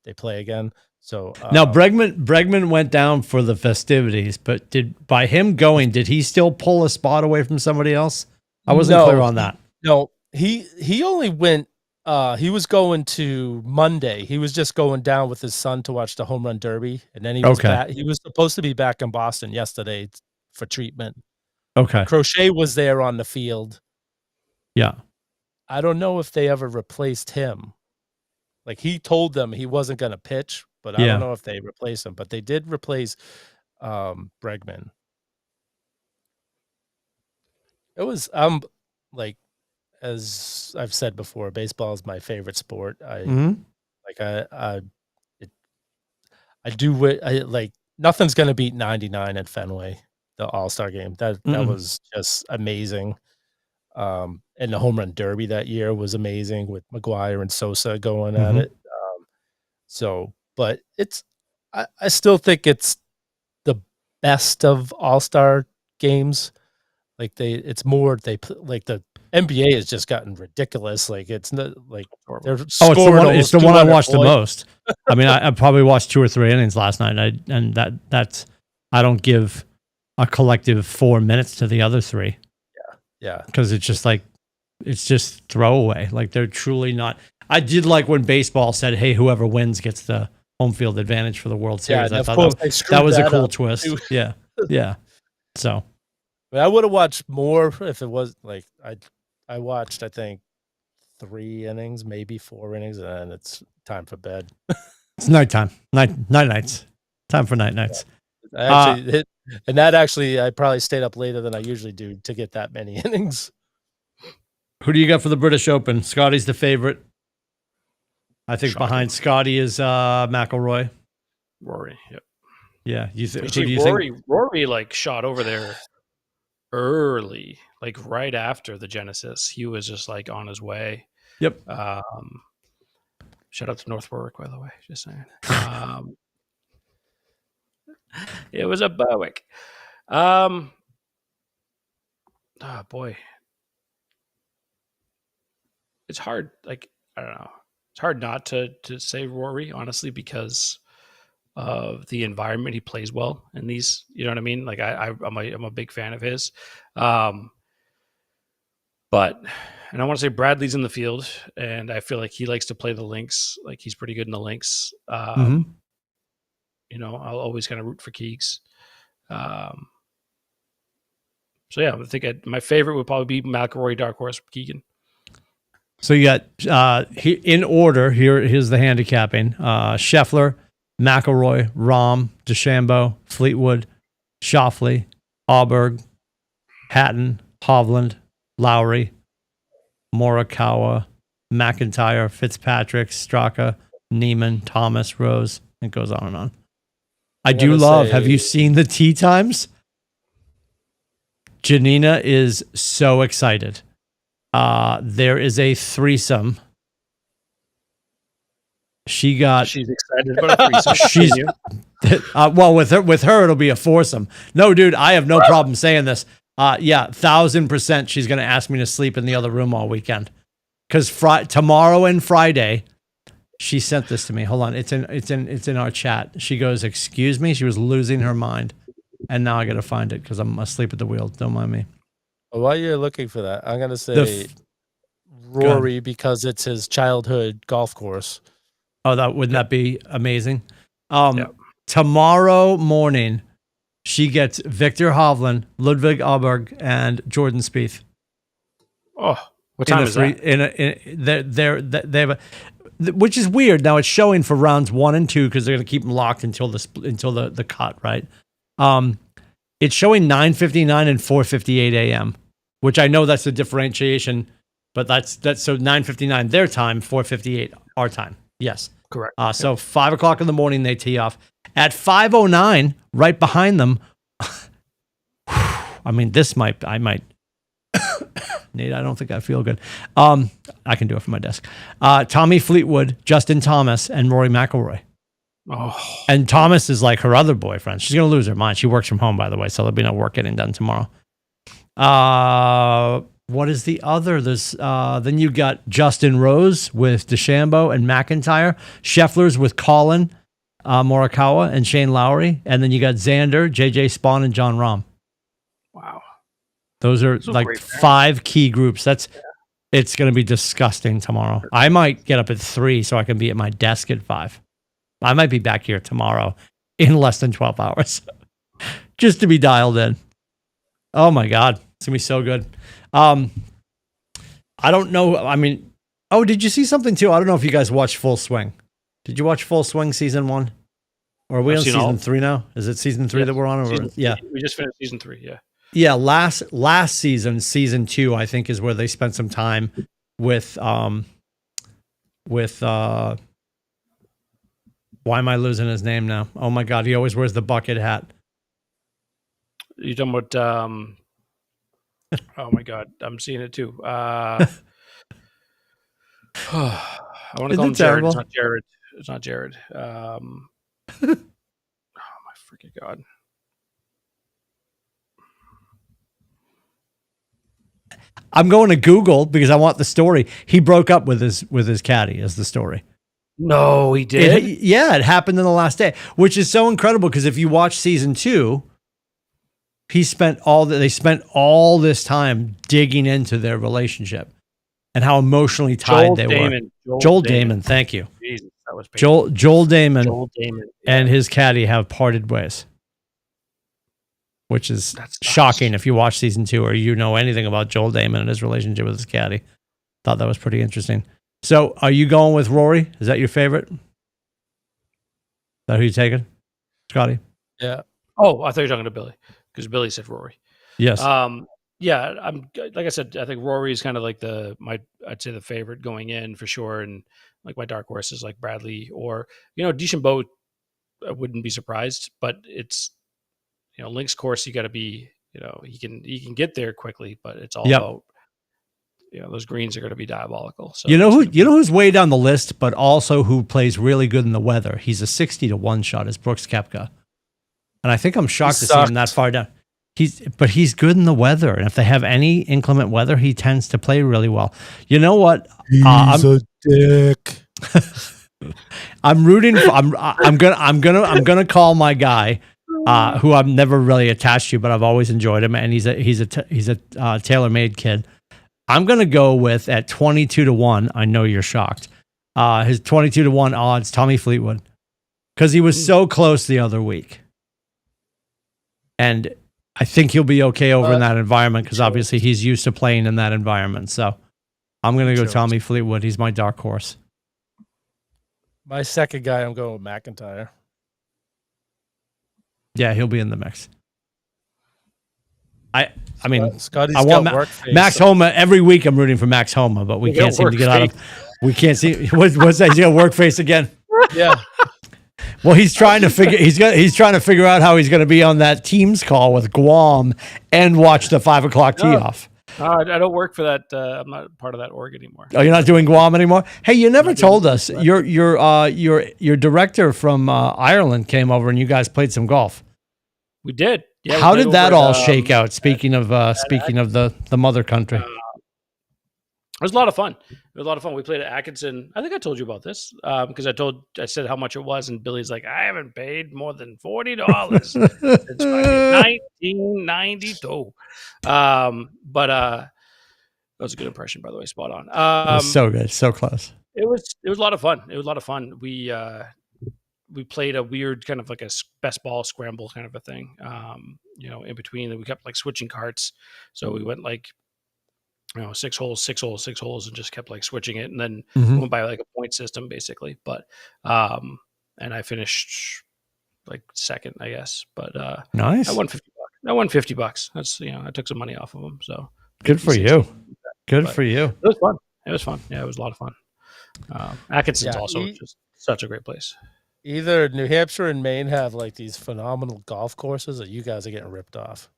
Speaker 2: they play again. So
Speaker 1: now Bregman went down for the festivities, but by him going, did he still pull a spot away from somebody else? I wasn't clear on that.
Speaker 2: No, he only went. He was going to Monday. He was just going down with his son to watch the home run derby, and then he was back. He was supposed to be back in Boston yesterday for treatment.
Speaker 1: Okay,
Speaker 2: Crochet was there on the field.
Speaker 1: Yeah,
Speaker 2: I don't know if they ever replaced him. Like he told them he wasn't going to pitch. But I don't know if they replaced him. But they did replace Bregman. It was like as I've said before, baseball is my favorite sport. Nothing's gonna beat 99 at Fenway, the All-Star game. That was just amazing. And the home run derby that year was amazing with McGuire and Sosa going at it. But I still think it's the best of all-star games. Like it's more like the NBA has just gotten ridiculous. Like it's not like they're scoring.
Speaker 1: It's the one I watched the most. I mean, I probably watched 2 or 3 innings last night, and that's I don't give a collective 4 minutes to the other 3.
Speaker 2: Yeah,
Speaker 1: because it's just like it's just throwaway. Like they're truly not. I did like when baseball said, "Hey, whoever wins gets the home field advantage for the World Series."
Speaker 2: Yeah,
Speaker 1: I thought that was a cool twist. Yeah, yeah. So,
Speaker 2: I would have watched more if it was like I watched, I think, 3 innings, maybe 4 innings, and then it's time for bed.
Speaker 1: It's nighttime. Nights. Time for nights.
Speaker 2: Actually, and that actually, I probably stayed up later than I usually do to get that many innings.
Speaker 1: Who do you got for the British Open? Scotty's the favorite. I think behind Scotty is McIlroy.
Speaker 3: Rory. Yep.
Speaker 1: Yeah.
Speaker 3: You think? Rory like shot over there early, like right after the Genesis. He was just like on his way.
Speaker 1: Yep.
Speaker 3: Shout out to North Warwick, by the way. Just saying. It was a Berwick. Oh boy. It's hard. Like, I don't know. It's hard not to say Rory, honestly, because of the environment he plays well in these. You know what I mean? Like I'm a big fan of his. And I want to say Bradley's in the field, and I feel like he likes to play the links. Like he's pretty good in the links. You know, I'll always kind of root for Keegs. So yeah, I think my favorite would probably be McIlroy, dark horse, Keegan.
Speaker 1: So you got in order here's the handicapping: Scheffler, McIlroy, Rahm, DeChambeau, Fleetwood, Schauffele, Auberg, Hatton, Hovland, Lowry, Morikawa, McIntyre, Fitzpatrick, Straka, Neiman, Thomas, Rose. It goes on and on. Have you seen the tee times? Janina is so excited. There is a threesome. She's
Speaker 3: excited about a threesome.
Speaker 1: Well, with her, it'll be a foursome. No, dude, I have no problem saying this. 1,000% she's going to ask me to sleep in the other room all weekend. Because tomorrow and Friday, she sent this to me. Hold on, it's in our chat. She goes, "Excuse me." She was losing her mind, and now I got to find it because I'm asleep at the wheel. Don't mind me.
Speaker 2: While you're looking for that, I'm going to say Rory because it's his childhood golf course.
Speaker 1: Oh, wouldn't that be amazing? Tomorrow morning, she gets Victor Hovland, Ludwig Auberg, and Jordan Spieth.
Speaker 3: Oh, what time is that?
Speaker 1: They have which is weird. Now it's showing for rounds 1 and 2 because they're going to keep them locked until the cut, right? It's showing 9:59 and 4:58 a.m., which I know that's the differentiation, but that's so 9:59 their time, 4:58 our time. Yes,
Speaker 3: correct.
Speaker 1: So 5 o'clock in the morning they tee off. At 5:09, right behind them. I mean, I might. Nate, I don't think I feel good. I can do it from my desk. Tommy Fleetwood, Justin Thomas, and Rory McIlroy.
Speaker 3: Oh.
Speaker 1: And Thomas is like her other boyfriend. She's going to lose her mind. She works from home, by the way, so there'll be no work getting done tomorrow. What is the other? Then you got Justin Rose with DeChambeau and McIntyre. Scheffler's with Colin Morikawa and Shane Lowry. And then you got Xander, JJ Spawn, and John Rahm.
Speaker 3: Wow.
Speaker 1: Those are like 5 key groups. It's going to be disgusting tomorrow. I might get up at 3 so I can be at my desk at 5. I might be back here tomorrow in less than 12 hours just to be dialed in. Oh my God. It's going to be so good. I don't know. I mean, did you see something too? I don't know if you guys watched Full Swing. Did you watch Full Swing season 1? Or are we on season 3 now? Is it season 3 that we're on? Yeah.
Speaker 3: We just finished season 3. Yeah.
Speaker 1: Yeah. Last season 2, I think is where they spent some time with why am I losing his name now? Oh my God. He always wears the bucket hat.
Speaker 3: You talking about, oh my God, I'm seeing it too. I want to call him Jared. It's not Jared. freaking God.
Speaker 1: I'm going to Google because I want the story. He broke up with his caddy is the story.
Speaker 3: No, he did.
Speaker 1: It happened in the last day, which is so incredible because if you watch season 2, they spent all this time digging into their relationship and how emotionally tied they were. Joel Damon, thank you.
Speaker 3: Jesus, that was painful.
Speaker 1: Joel Damon
Speaker 3: yeah.
Speaker 1: and his caddy have parted ways, which is shocking if you watch season 2 or you know anything about Joel Damon and his relationship with his caddy. Thought that was pretty interesting. So, are you going with Rory? Is that your favorite? Is that who you taking, Scotty?
Speaker 2: Yeah.
Speaker 3: Oh, I thought you were talking to Billy because Billy said Rory.
Speaker 1: Yes.
Speaker 3: Yeah, I'm like I said. I think Rory is kind of like I'd say the favorite going in for sure, and like my dark horse is like Bradley or DeChambeau. I wouldn't be surprised, but it's Link's course. You got to be he can get there quickly, but it's all about those greens are going to be diabolical. So
Speaker 1: who's way down the list, but also who plays really good in the weather. He's a 60-1 shot. Is Brooks Koepka, and I think I'm shocked to see him that far down. He's good in the weather, and if they have any inclement weather, he tends to play really well. You know what?
Speaker 2: He's a dick.
Speaker 1: I'm rooting for. I'm gonna call my guy, who I'm never really attached to, but I've always enjoyed him, and he's a TaylorMade kid. I'm gonna go with at 22-1. I know you're shocked. His 22-1 odds, Tommy Fleetwood, because he was so close the other week, and I think he'll be okay over in that environment because obviously he's used to playing in that environment. So I'm going to go Tommy Fleetwood. He's my dark horse.
Speaker 2: My second guy, I'm going with McIntyre.
Speaker 1: Yeah, he'll be in the mix. I mean,
Speaker 2: Scotty's
Speaker 1: I want
Speaker 2: got work face.
Speaker 1: Max Homa every week. I'm rooting for Max Homa, but we can't seem to get out of. We can't see what's that? He's got work face again.
Speaker 2: Yeah.
Speaker 1: Well, he's trying to figure. He's trying to figure out how he's going to be on that Teams call with Guam and watch the 5 o'clock tee off.
Speaker 3: I don't work for that. I'm not part of that org anymore.
Speaker 1: Oh, you're not doing Guam anymore? Hey, you never told us. Your director from Ireland came over and you guys played some golf.
Speaker 3: We did. Yeah.
Speaker 1: How did that all shake out? Speaking of the mother country.
Speaker 3: It was a lot of fun. We played at Atkinson. I think I told you about this because I said how much it was, and Billy's like, I haven't paid more than $40 since 1992. But that was a good impression, by the way. Spot on.
Speaker 1: It was so good, so close.
Speaker 3: It was a lot of fun. We played a weird kind of like a best ball scramble kind of a thing. In between, and we kept like switching carts. So we went like 6 holes, and just kept like switching it, and then went by like a point system basically. But and I finished like second, I guess. But
Speaker 1: nice.
Speaker 3: I won $50. That's I took some money off of them. So
Speaker 1: good for you. Good for you.
Speaker 3: It was fun. Yeah, it was a lot of fun. Atkinson's also just such a great place.
Speaker 2: Either New Hampshire and Maine have like these phenomenal golf courses, or you guys are getting ripped off.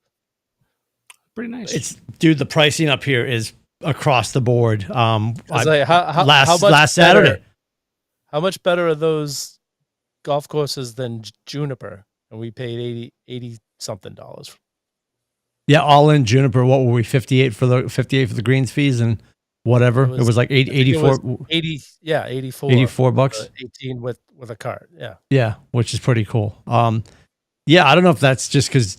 Speaker 3: Pretty nice.
Speaker 1: The pricing up here is across the board.
Speaker 2: Last
Speaker 1: Saturday.
Speaker 2: How much better are those golf courses than Juniper? And we paid $80 something.
Speaker 1: Yeah, all in Juniper. What were we? 58 for the greens fees and whatever. It was like 84.
Speaker 2: 84.
Speaker 1: $84.
Speaker 2: 18 with a cart. Yeah.
Speaker 1: Yeah, which is pretty cool. Yeah, I don't know if that's just because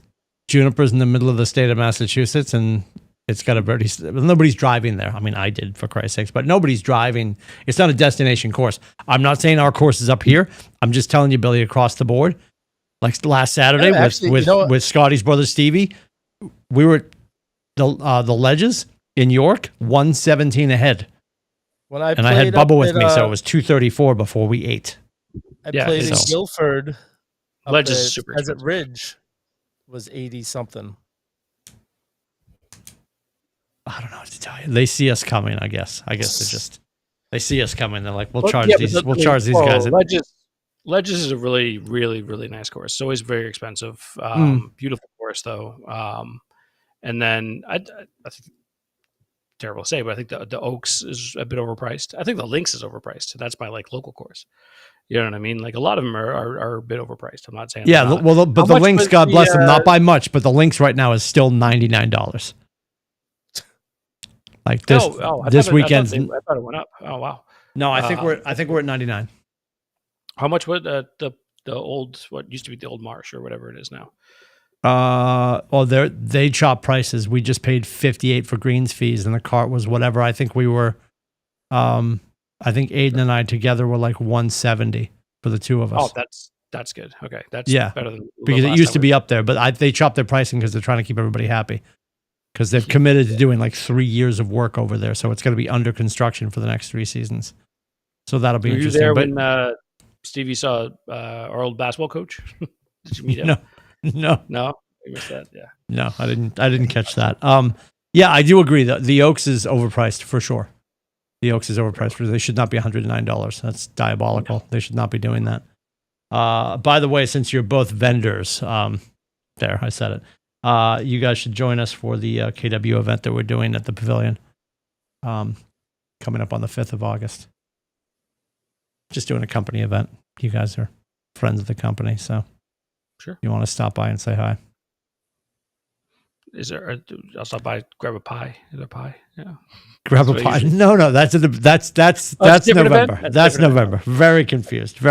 Speaker 1: Juniper's in the middle of the state of Massachusetts and it's got nobody's driving there. I mean, I did, for Christ's sakes, but nobody's driving. It's not a destination course. I'm not saying our course is up here. I'm just telling you, Billy, across the board. Like last Saturday with Scotty's brother Stevie, we were the ledges in York, 117 ahead. I had Bubba with me, so it was 234 before we ate.
Speaker 2: I played in Guilford.
Speaker 3: Ledges is super expensive.
Speaker 2: At Ridge was 80 something.
Speaker 1: I don't know what to tell you. They see us coming, I guess. They see us coming. They're like, we'll charge these guys.
Speaker 3: Ledges is a really, really, really nice course. It's always very expensive. Beautiful course though. And then I think terrible to say, but I think the Oaks is a bit overpriced. I think the Lynx is overpriced. That's my like local course. You know what I mean? Like a lot of them are a bit overpriced. I'm not saying.
Speaker 1: Yeah, well, but the Lynx, God bless them, not by much, but the Lynx right now is still $99. Like this weekend.
Speaker 3: I thought it went up. Oh wow.
Speaker 1: No, I think we're at 99.
Speaker 3: How much would the old, what used to be the old Marsh or whatever it is now?
Speaker 1: Well, they chop prices. We just paid 58 for greens fees, and the cart was whatever. I think we were, I think Aiden and I together were like 170 for the two of us.
Speaker 3: Oh, that's good. Okay, that's better than
Speaker 1: because it used to be up there, but they chopped their pricing because they're trying to keep everybody happy. Because they've committed to doing like 3 years of work over there, so it's going to be under construction for the next 3 seasons. So that'll be interesting.
Speaker 3: Were you there when Stevie saw our old basketball coach? Did you meet him?
Speaker 1: No,
Speaker 3: I missed that. Yeah,
Speaker 1: no, I didn't catch that. Yeah, I do agree that the Oaks is overpriced for sure. The Oaks is overpriced. They should not be $109. That's diabolical. No. They should not be doing that. By the way, since you're both vendors, there I said it. You guys should join us for the KW event that we're doing at the Pavilion, coming up on the 5th of August. Just doing a company event. You guys are friends of the company, so
Speaker 3: sure.
Speaker 1: You want to stop by and say hi.
Speaker 3: I'll stop by, grab a pie. Is there a pie? Yeah.
Speaker 1: Grab a pie. No, that's November. That's November. Very confused.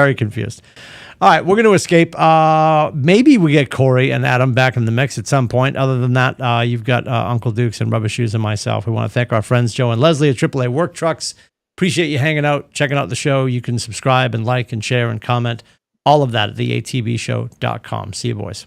Speaker 1: All right, we're going to escape. Maybe we get Corey and Adam back in the mix at some point. Other than that, you've got Uncle Dukes and Rubber Shoes and myself. We want to thank our friends Joe and Leslie at AAA Work Trucks. Appreciate you hanging out, checking out the show. You can subscribe and like and share and comment. All of that at theatbshow.com. See you, boys.